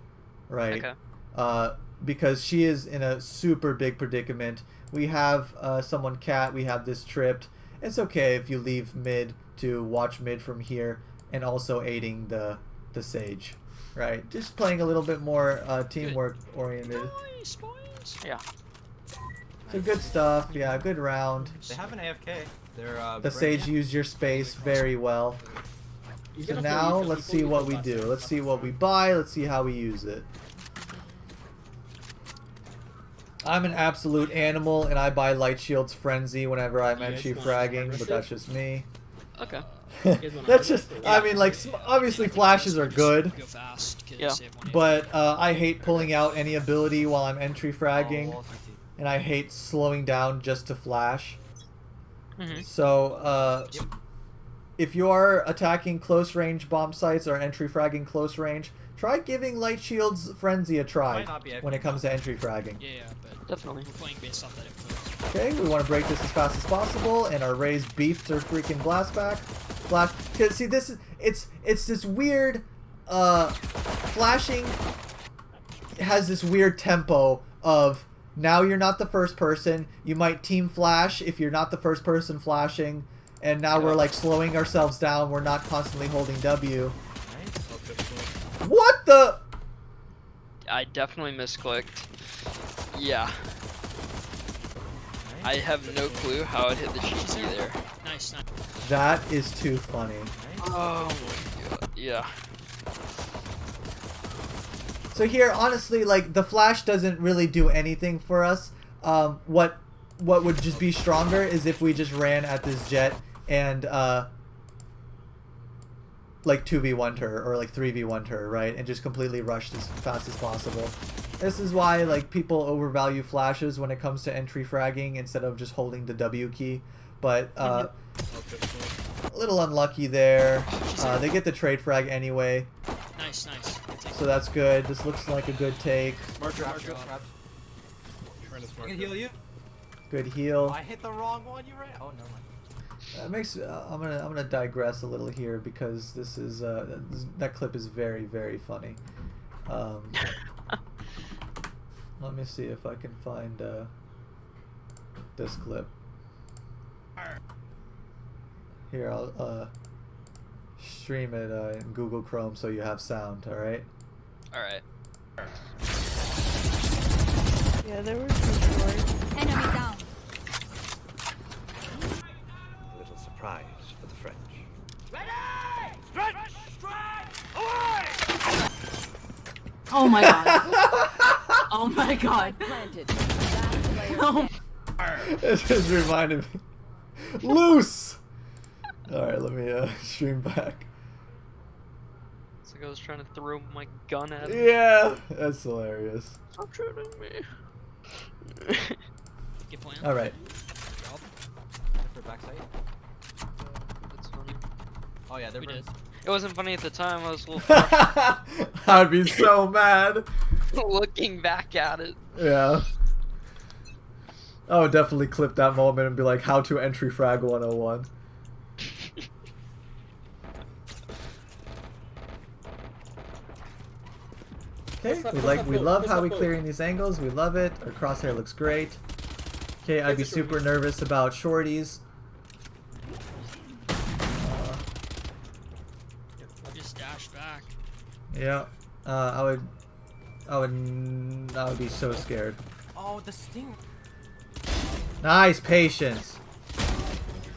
right? Okay. Because she is in a super big predicament. We have someone cat, we have this tripped. It's okay if you leave mid to watch mid from here and also aiding the Sage, right? Just playing a little bit more teamwork oriented. Nice, boys. Yeah. So good stuff, yeah, good round. They have an AFK. They're The Sage used your space very well. So now let's see what we do. Let's see what we buy. Let's see how we use it. I'm an absolute animal, and I buy Light Shield's Frenzy whenever I'm entry fragging, but that's just me. Okay. That's just, I mean, like, obviously flashes are good, Go fast. Yeah. but I hate pulling out any ability while I'm entry fragging, and I hate slowing down just to flash. Mm-hmm. So, if you are attacking close range bomb sites or entry fragging close range, try giving Light Shield's Frenzy a try when it comes to entry fragging. Yeah, but Definitely. we're playing based off that info. Okay, we want to break this as fast as possible, and our Rays beefed their freaking blast back. Blast. Cause see, this is it's this weird flashing has this weird tempo of now you're not the first person. You might team flash if you're not the first person flashing, and now we're like slowing ourselves down. We're not constantly holding W. What the? I definitely misclicked. Yeah. I have no clue how it hit the GC there. Nice, nice. That is too funny. Oh my god. Yeah. So here, honestly, like the flash doesn't really do anything for us. What would just be stronger is if we just ran at this jet and like 2v1'd her or like 3v1'd her, right? And just completely rushed as fast as possible. This is why like people overvalue flashes when it comes to entry fragging instead of just holding the W key. But a little unlucky there. They get the trade frag anyway. Nice, nice. So that's good. This looks like a good take. Marker. I can heal you. Good heal. I hit the wrong one. You right? Oh no. That makes. I'm gonna digress a little here because this is that clip is very, very funny. Let me see if I can find this clip. Here, I'll stream it in Google Chrome so you have sound. All right. All right. Yeah, there were some short. Enemy down. A little surprise for the French. Oh my god. Oh my god. Oh. This just reminded me. Loose. All right, let me stream back. It's like I was trying to throw my gun at him. Yeah, that's hilarious. Stop shooting me. Get plan. All right. For backside. That's funny. Oh yeah, they're We did. It wasn't funny at the time. I was a little frustrated I'd be so mad. looking back at it. Yeah. I would definitely clip that moment and be like, how to entry frag 101. Okay, we love how we clearing these angles. We love it. Our crosshair looks great. Okay, I'd be super nervous about shorties. I'll just dash back. Yeah. I would be so scared. Oh, the sting. Nice patience.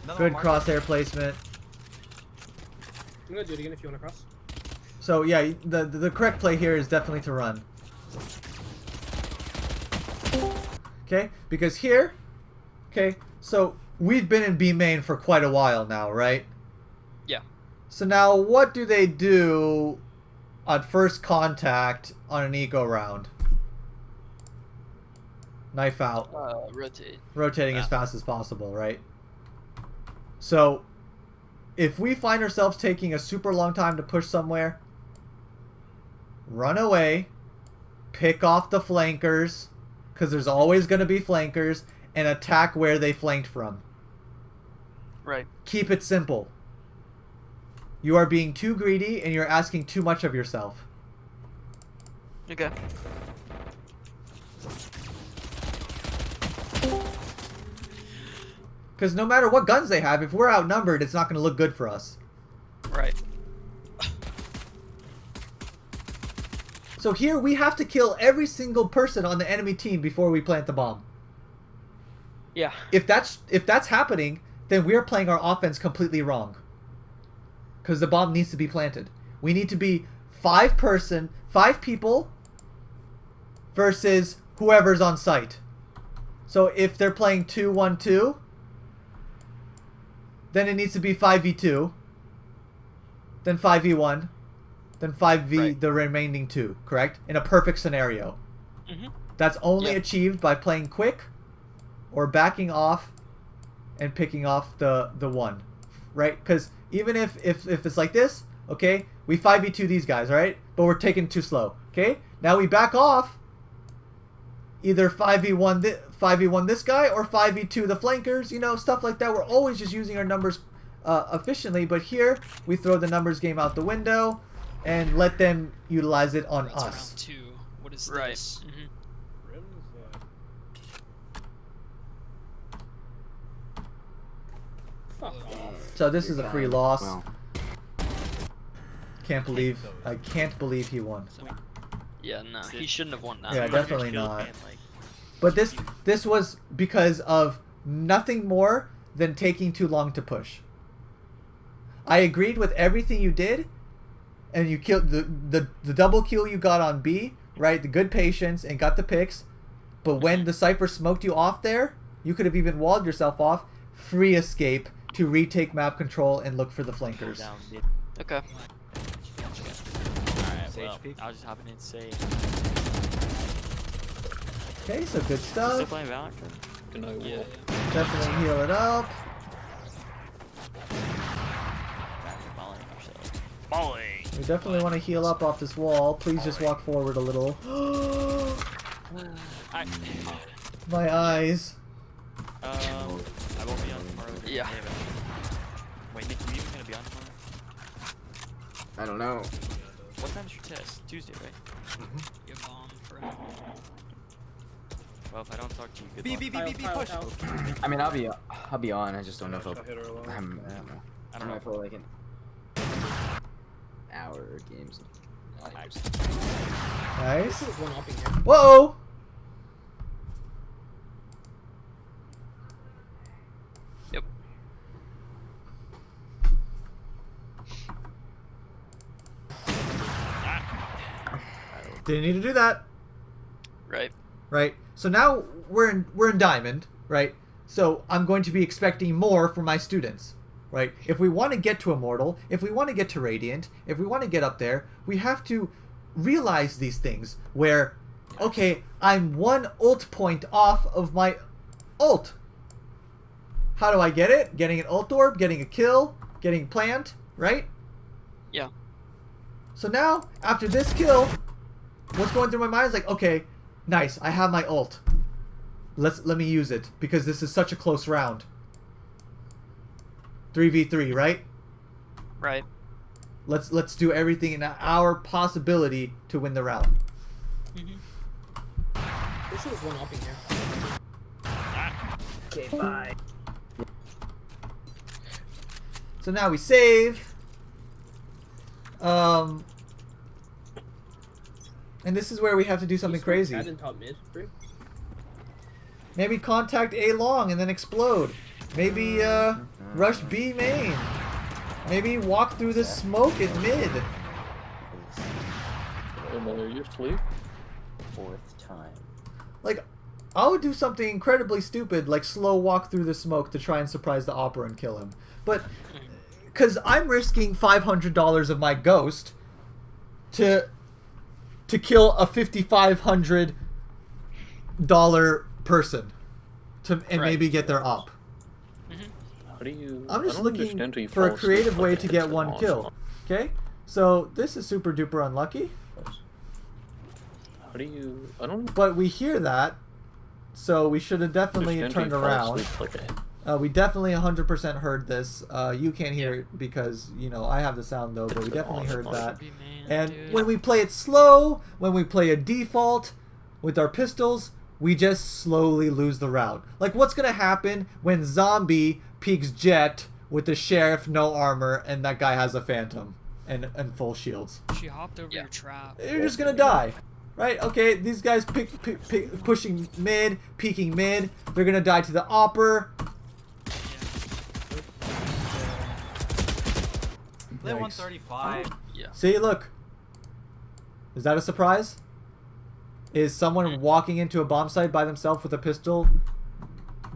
Another Good one, crosshair placement. I'm gonna do it again if you wanna cross. So yeah, the correct play here is definitely to run. Okay, because here, okay, so we've been in B main for quite a while now, right? Yeah. So now what do they do on first contact on an eco round? Knife out. Rotate. Rotating as fast as possible, right? So if we find ourselves taking a super long time to push somewhere, run away, pick off the flankers, because there's always going to be flankers, and attack where they flanked from. Right. Keep it simple. You are being too greedy, and you're asking too much of yourself. Okay. Because no matter what guns they have, if we're outnumbered, it's not going to look good for us. Right. So here we have to kill every single person on the enemy team before we plant the bomb. Yeah. If that's happening, then we're playing our offense completely wrong. Because the bomb needs to be planted. We need to be 5 people versus whoever's on site. So if they're playing 2-1-2, then it needs to be 5v2, then 5v1, then 5v Right. the remaining 2, correct? In a perfect scenario. Mm-hmm. That's only Yeah. achieved by playing quick or backing off and picking off the one, right? Because even if it's like this, okay, we 5v2 these guys, right? But we're taking too slow, okay? Now we back off either 5v1 this guy or 5v2 the flankers, you know, stuff like that. We're always just using our numbers efficiently, but here we throw the numbers game out the window and let them utilize it on It's us. round 2. What is Right. this? Fuck off. So this is a free loss. Well, I can't believe he won. Yeah, no, he shouldn't have won that. Yeah, definitely not. But this was because of nothing more than taking too long to push. I agreed with everything you did, and you killed the double kill you got on B, right? The good patience and got the picks. But when the Cypher smoked you off there, you could have even walled yourself off. Free escape to retake map control and look for the flankers. Okay. Alright, Sage well, peek. I was just hopping in to say. Okay, so good Still stuff. playing Valorant? Yeah. Definitely heal it up. Balling yourself. Balling! We definitely want to heal up off this wall. Please just walk forward a little. My eyes. I won't be on tomorrow. Yeah. Wait, Nick, are you even gonna be on tomorrow? I don't know. What time's your test? Tuesday, right? Get bombed, bro. Well, if I don't talk to you, good B, luck. B, B, B, B, push. I mean, I'll be on. I just don't know if I'll. I don't know. I don't know. For like an hour games. Nice. There's one up in here. Whoa! Yep. Didn't need to do that. Right. Right. So now we're in diamond, right? So I'm going to be expecting more from my students, right? If we want to get to immortal, if we want to get to radiant, if we want to get up there, we have to realize these things where, okay, I'm one ult point off of my ult. How do I get it? Getting an ult orb, getting a kill, getting plant, right? Yeah. So now, after this kill, what's going through my mind is like, okay, nice, I have my ult. Let me use it because this is such a close round. 3v3, right? Right. Let's do everything in our possibility to win the round. There's just one up in here. Okay, bye. So now we save. And this is where we have to do something crazy. Cat in top mid. Free. Maybe contact A long and then explode. Maybe rush B main. Maybe walk through the smoke at mid. You sleep. Fourth time. Like, I would do something incredibly stupid, like slow walk through the smoke to try and surprise the Opera and kill him. But, because I'm risking $500 of my ghost to kill a $5,500 person and maybe get their op. How do you? I'm just looking for a creative way to get one kill. Okay? So, this is super duper unlucky. How do you? I don't. But we hear that, so we should have definitely turned around. We definitely 100% heard this. You can't hear it because, you know, I have the sound though, but we definitely heard that. And when we play it slow, when we play a default with our pistols, we just slowly lose the round. Like, what's going to happen when Zombie peeks Jet with the Sheriff, no armor, and that guy has a Phantom and full shields? She hopped over your trap. You're just going to die. Right? Okay, these guys pushing mid, peeking mid. They're going to die to the Opper. Play 135. Yeah. See, look. Is that a surprise? Is someone walking into a bomb site by themselves with a pistol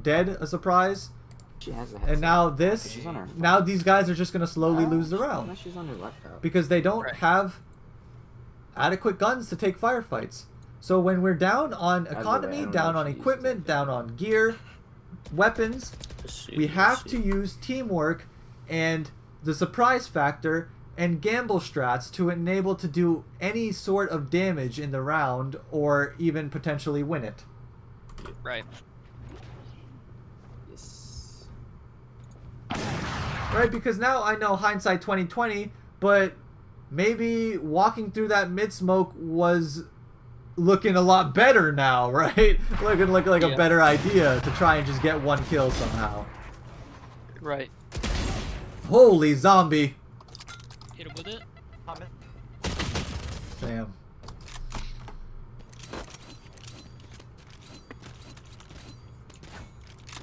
dead a surprise? She has a And now this, She's on her now these guys are just going to slowly lose the round. Unless she's on her laptop. Because they don't have adequate guns to take firefights. So when we're down on economy, don't down know on if she equipment, uses down on gear, weapons, we have to use teamwork and the surprise factor and gamble strats to enable to do any sort of damage in the round or even potentially win it. Right. Yes. Right, because now I know hindsight 2020, but maybe walking through that mid smoke was looking a lot better now, right? Looking like a Yeah. better idea to try and just get one kill somehow. Right. Holy zombie! Hit him with it. Damn.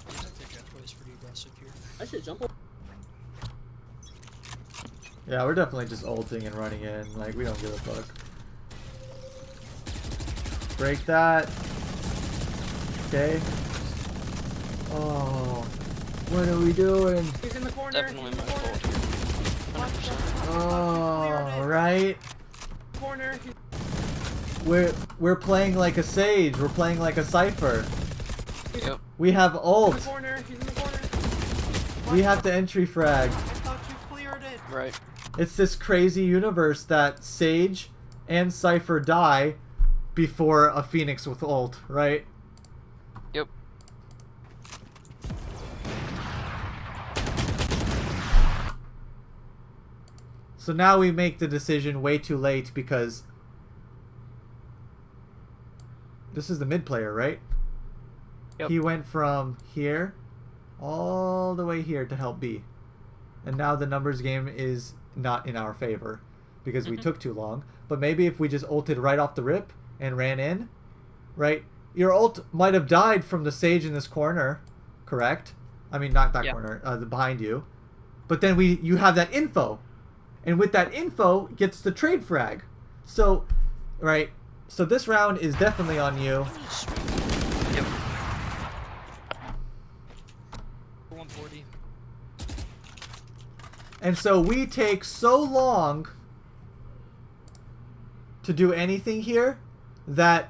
I think the Jetboy is pretty aggressive here. I should jump over. Yeah, we're definitely just ulting and running in. Like, we don't give a fuck. Break that. Okay. Oh. What are we doing? He's in the corner. Definitely He's in my the corner. fault. 100%. Oh, right. Corner. We're playing like a Sage. We're playing like a Cypher. Yep. We have He's in ult. the corner. He's in the corner. We have to entry frag. I thought you cleared it. Right. It's this crazy universe that Sage and Cypher die before a Phoenix with ult, right? Yep. So now we make the decision way too late because this is the mid player, right? Yep. He went from here all the way here to help B. And now the numbers game is not in our favor because we took too long. But maybe if we just ulted right off the rip and ran in, right? Your ult might have died from the Sage in this corner, correct? I mean, not that Yeah. corner, the behind you. But then you have that info. And with that info gets the trade frag. So, right. So this round is definitely on you. Yep. 140. And so we take so long to do anything here that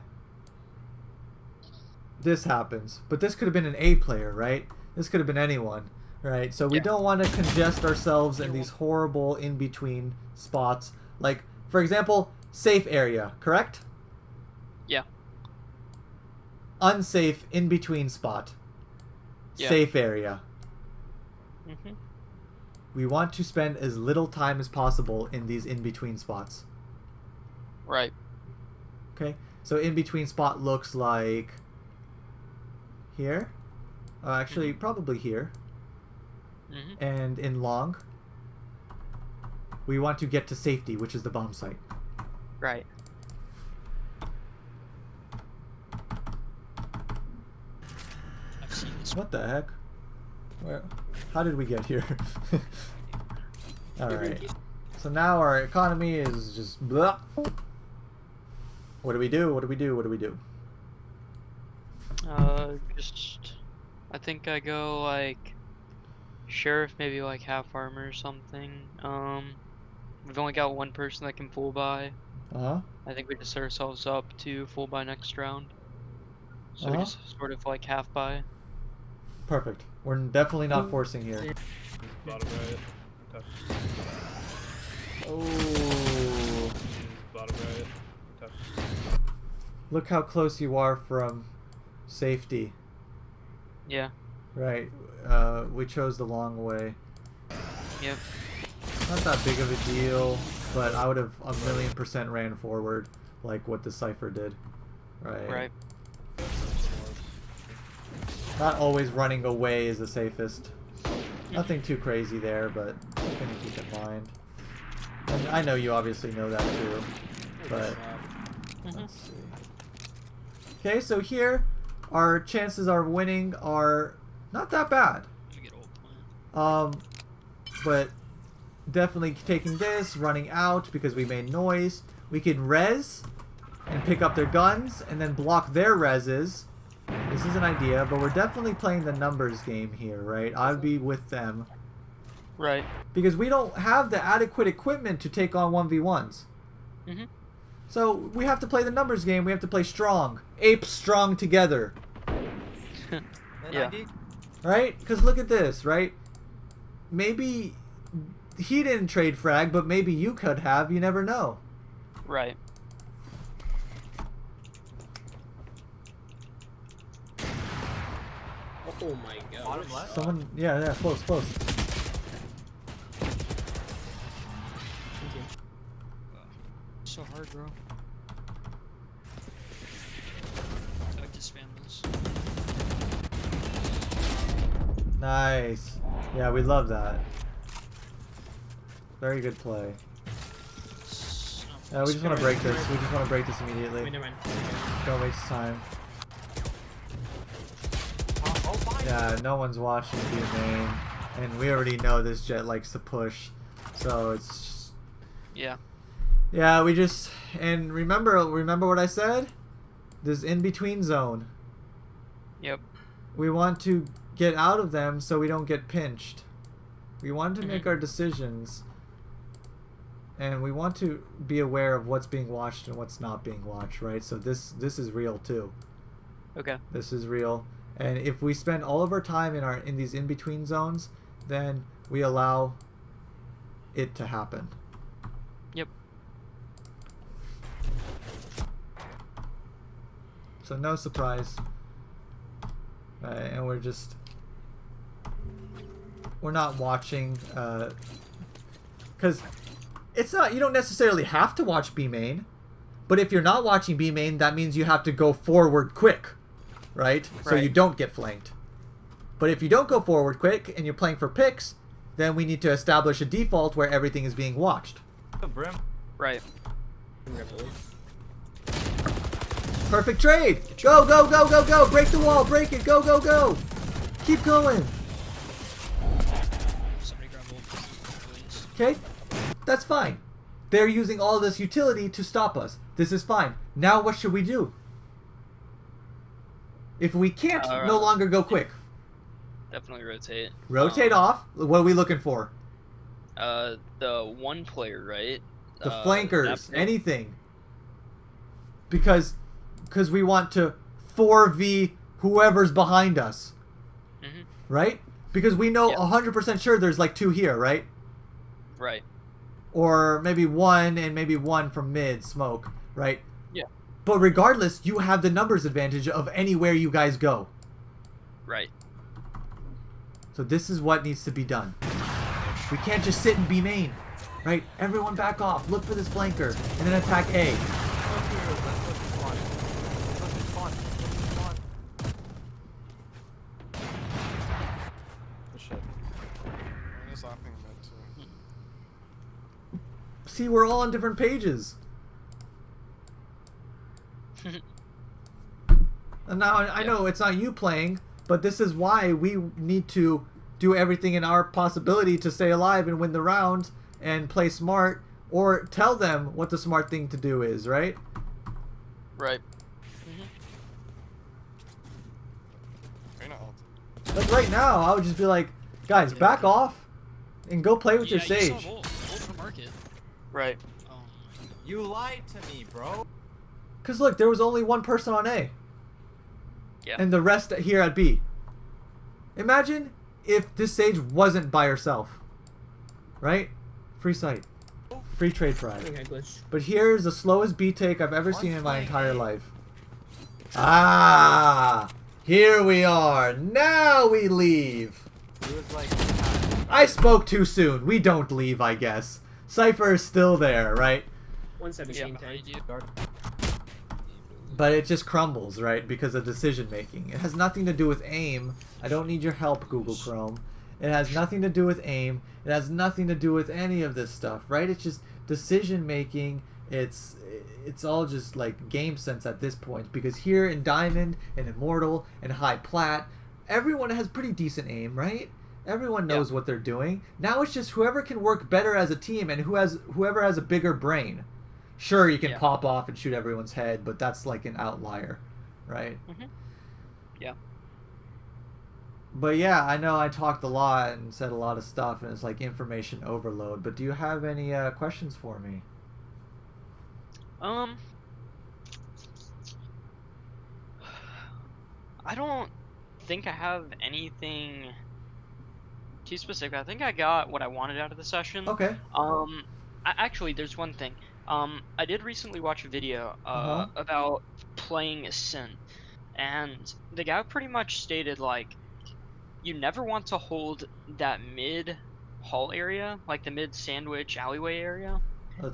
this happens. But this could have been an A player, right? This could have been anyone, right? So we Yeah. don't want to congest ourselves in these horrible in-between spots. Like, for example, safe area, correct? Yeah. Unsafe in-between spot. Yeah. Safe area. Mhm. We want to spend as little time as possible in these in-between spots. Right. Okay, so in-between spot looks like here. Actually, probably here. Mhm. And in long, we want to get to safety, which is the bomb site. Right. I've seen this. What the heck? Where? How did we get here? Alright. So now our economy is just blah. What do we do? What do we do? What do we do? Just I think I go like sheriff, maybe like half armor or something. We've only got one person that can full buy. Uh-huh. I think we just set ourselves up to full buy next round. So we Uh-huh. just sort of like half buy. Perfect. We're definitely not forcing here. Bottom right. Touch. Oh. Bottom right. Touch. Look how close you are from safety. Yeah. Right. We chose the long way. Yep. Not that big of a deal, but I would have 1,000,000% ran forward like what the Cypher did. Right. Right. Not always running away is the safest. Nothing too crazy there, but something to keep in mind. And I know you obviously know that too, but let's see. Okay, so here our chances of winning are not that bad. Let me get ult plan. But definitely taking this, running out because we made noise. We can res and pick up their guns and then block their reses. This is an idea, but we're definitely playing the numbers game here, right? I'd be with them. Right. Because we don't have the adequate equipment to take on 1v1s. Mhm. So we have to play the numbers game. We have to play strong. Apes strong together. Yeah. Right? Because look at this, right? Maybe he didn't trade frag, but maybe you could have. You never know. Right. Oh my god. Bottom left. Someone, yeah, close. So hard, bro. I like to spam this. Nice. Yeah, we love that. Very good play. Yeah, we just want to break this. We just want to break this immediately. Wait, never mind. Don't waste time. Yeah, no one's watching B main, and we already know this Jet likes to push, so it's. Yeah. Yeah, we just and remember what I said. This in between zone. Yep. We want to get out of them so we don't get pinched. We want to make our decisions. And we want to be aware of what's being watched and what's not being watched, right? So this is real too. Okay. This is real. And if we spend all of our time in these in-between zones, then we allow it to happen. Yep. So no surprise. And we're not watching because it's not, you don't necessarily have to watch B main, but if you're not watching B main, that means you have to go forward quick, right? So you don't get flanked. But if you don't go forward quick and you're playing for picks, then we need to establish a default where everything is being watched. Brim. Right. Perfect trade. Go, go, go, go, go. Break the wall. Break it. Go, go, go. Keep going. Somebody grab ult, please. Okay? That's fine. They're using all this utility to stop us. This is fine. Now what should we do? If we can't no longer go quick. Definitely rotate. Rotate off. What are we looking for? The one player, right? The flankers. Anything. Because we want to 4v whoever's behind us. Right? Because we know 100% sure there's like 2 here, right? Right. Or maybe 1 and maybe 1 from mid smoke, right? Yeah. But regardless, you have the numbers advantage of anywhere you guys go. Right. So this is what needs to be done. We can't just sit and be main, right? Everyone back off. Look for this flanker and then attack A. See, we're all on different pages. And now I know it's not you playing, but this is why we need to do everything in our possibility to stay alive and win the round and play smart, or tell them what the smart thing to do is, right? Right. Like right now, I would just be like, guys, back off and go play with your Sage. You saw ult for market. Right. Oh. You lied to me, bro. Because look, there was only one person on A. Yeah. And the rest here at B. Imagine if this Sage wasn't by herself. Right? Free sight. Free trade frag. Okay, glitch. But here's the slowest B take I've ever seen in my entire life. Ah! Here we are. Now we leave. He was like, I spoke too soon. We don't leave, I guess. Cypher is still there, right? 117 Behind you. But it just crumbles, right? Because of decision making. It has nothing to do with aim. I don't need your help, Google Chrome. It has nothing to do with aim. It has nothing to do with any of this stuff, right? It's just decision making. It's all just like game sense at this point. Because here in Diamond and Immortal and High Plat, everyone has pretty decent aim, right? Everyone knows what they're doing. Now it's just whoever can work better as a team and whoever has a bigger brain. Sure, you can pop off and shoot everyone's head, but that's like an outlier, right? Yeah. But yeah, I know I talked a lot and said a lot of stuff, and it's like information overload. But do you have any questions for me? I don't think I have anything too specific. I think I got what I wanted out of the session. Okay. Actually, there's one thing. I did recently watch a video about playing Ascent, and the guy pretty much stated like you never want to hold that mid hall area, like the mid sandwich alleyway area.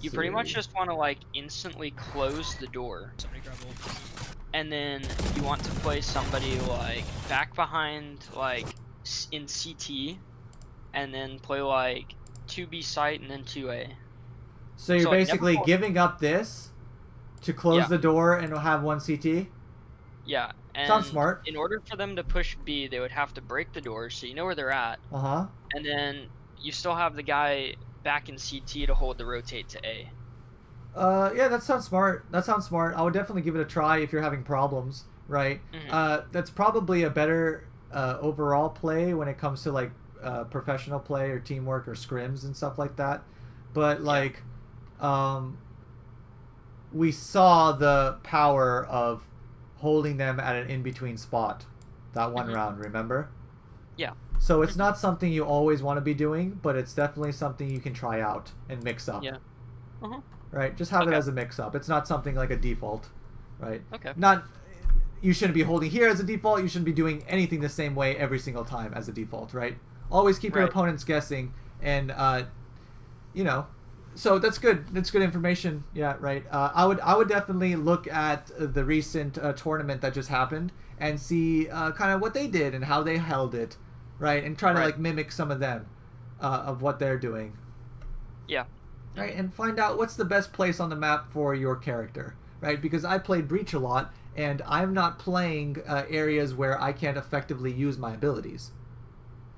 You pretty much just want to like instantly close the door. Somebody grab ult. And then you want to play somebody like back behind, like in CT, and then play like 2B site and then 2A. So you're So, like, basically never- giving up this to close Yeah. the door and have one CT? Yeah. And Sounds smart. in order for them to push B, they would have to break the doors so you know where they're at. Uh-huh. And then you still have the guy back in CT to hold the rotate to A. Yeah, that sounds smart. That sounds smart. I would definitely give it a try if you're having problems, right? That's probably a better overall play when it comes to like professional play or teamwork or scrims and stuff like that. But like, we saw the power of holding them at an in-between spot that one round, remember? Yeah. So it's not something you always want to be doing, but it's definitely something you can try out and mix up. Yeah. Uh-huh. Right? Just have it Okay. as a mix-up. It's not something like a default, right? Okay. Not, you shouldn't be holding here as a default. You shouldn't be doing anything the same way every single time as a default, right? Always keep your Right. opponents guessing, and you know, so that's good. That's good information. Yeah, right. I would definitely look at the recent tournament that just happened and see kind of what they did and how they held it, right? And try to Right. like mimic some of them of what they're doing. Yeah. Right, and find out what's the best place on the map for your character, right? Because I played Breach a lot, and I'm not playing areas where I can't effectively use my abilities.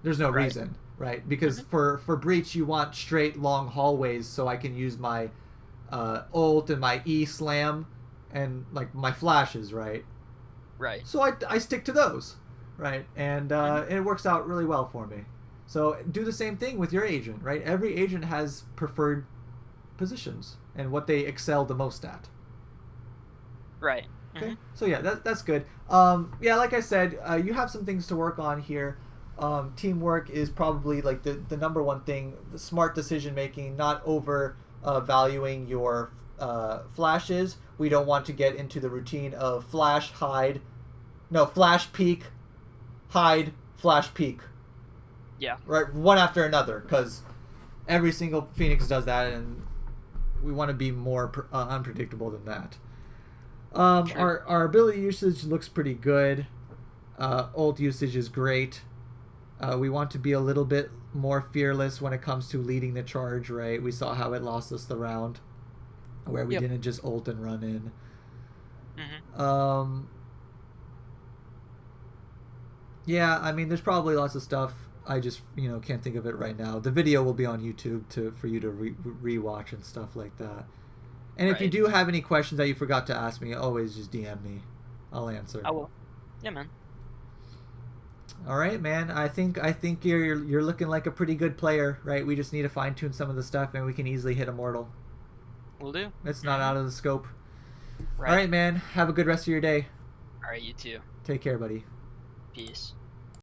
There's no Right. reason, right? Because for Breach, you want straight, long hallways so I can use my ult and my E slam and like my flashes, right? Right. So I stick to those, right? And it works out really well for me. So do the same thing with your agent, right? Every agent has preferred positions and what they excel the most at. Right. Okay, so yeah, that's good. Yeah, like I said, you have some things to work on here. Teamwork is probably like the number one thing. The smart decision making, not over valuing your flashes. We don't want to get into the routine of flash peek, hide, flash peek. Yeah. Right, one after another, because every single Phoenix does that, and we want to be more unpredictable than that. Our ability usage looks pretty good. Ult usage is great. We want to be a little bit more fearless when it comes to leading the charge, right? We saw how it lost us the round, where we didn't just ult and run in. Yeah, I mean, there's probably lots of stuff. I just, can't think of it right now. The video will be on YouTube for you to rewatch and stuff like that. And if you do have any questions that you forgot to ask me, always just DM me. I'll answer. I will. Yeah, man. All right, man. I think you're looking like a pretty good player, right? We just need to fine tune some of the stuff, and we can easily hit Immortal. Will do. It's not out of the scope. Right. All right, man. Have a good rest of your day. All right, you too. Take care, buddy. Peace.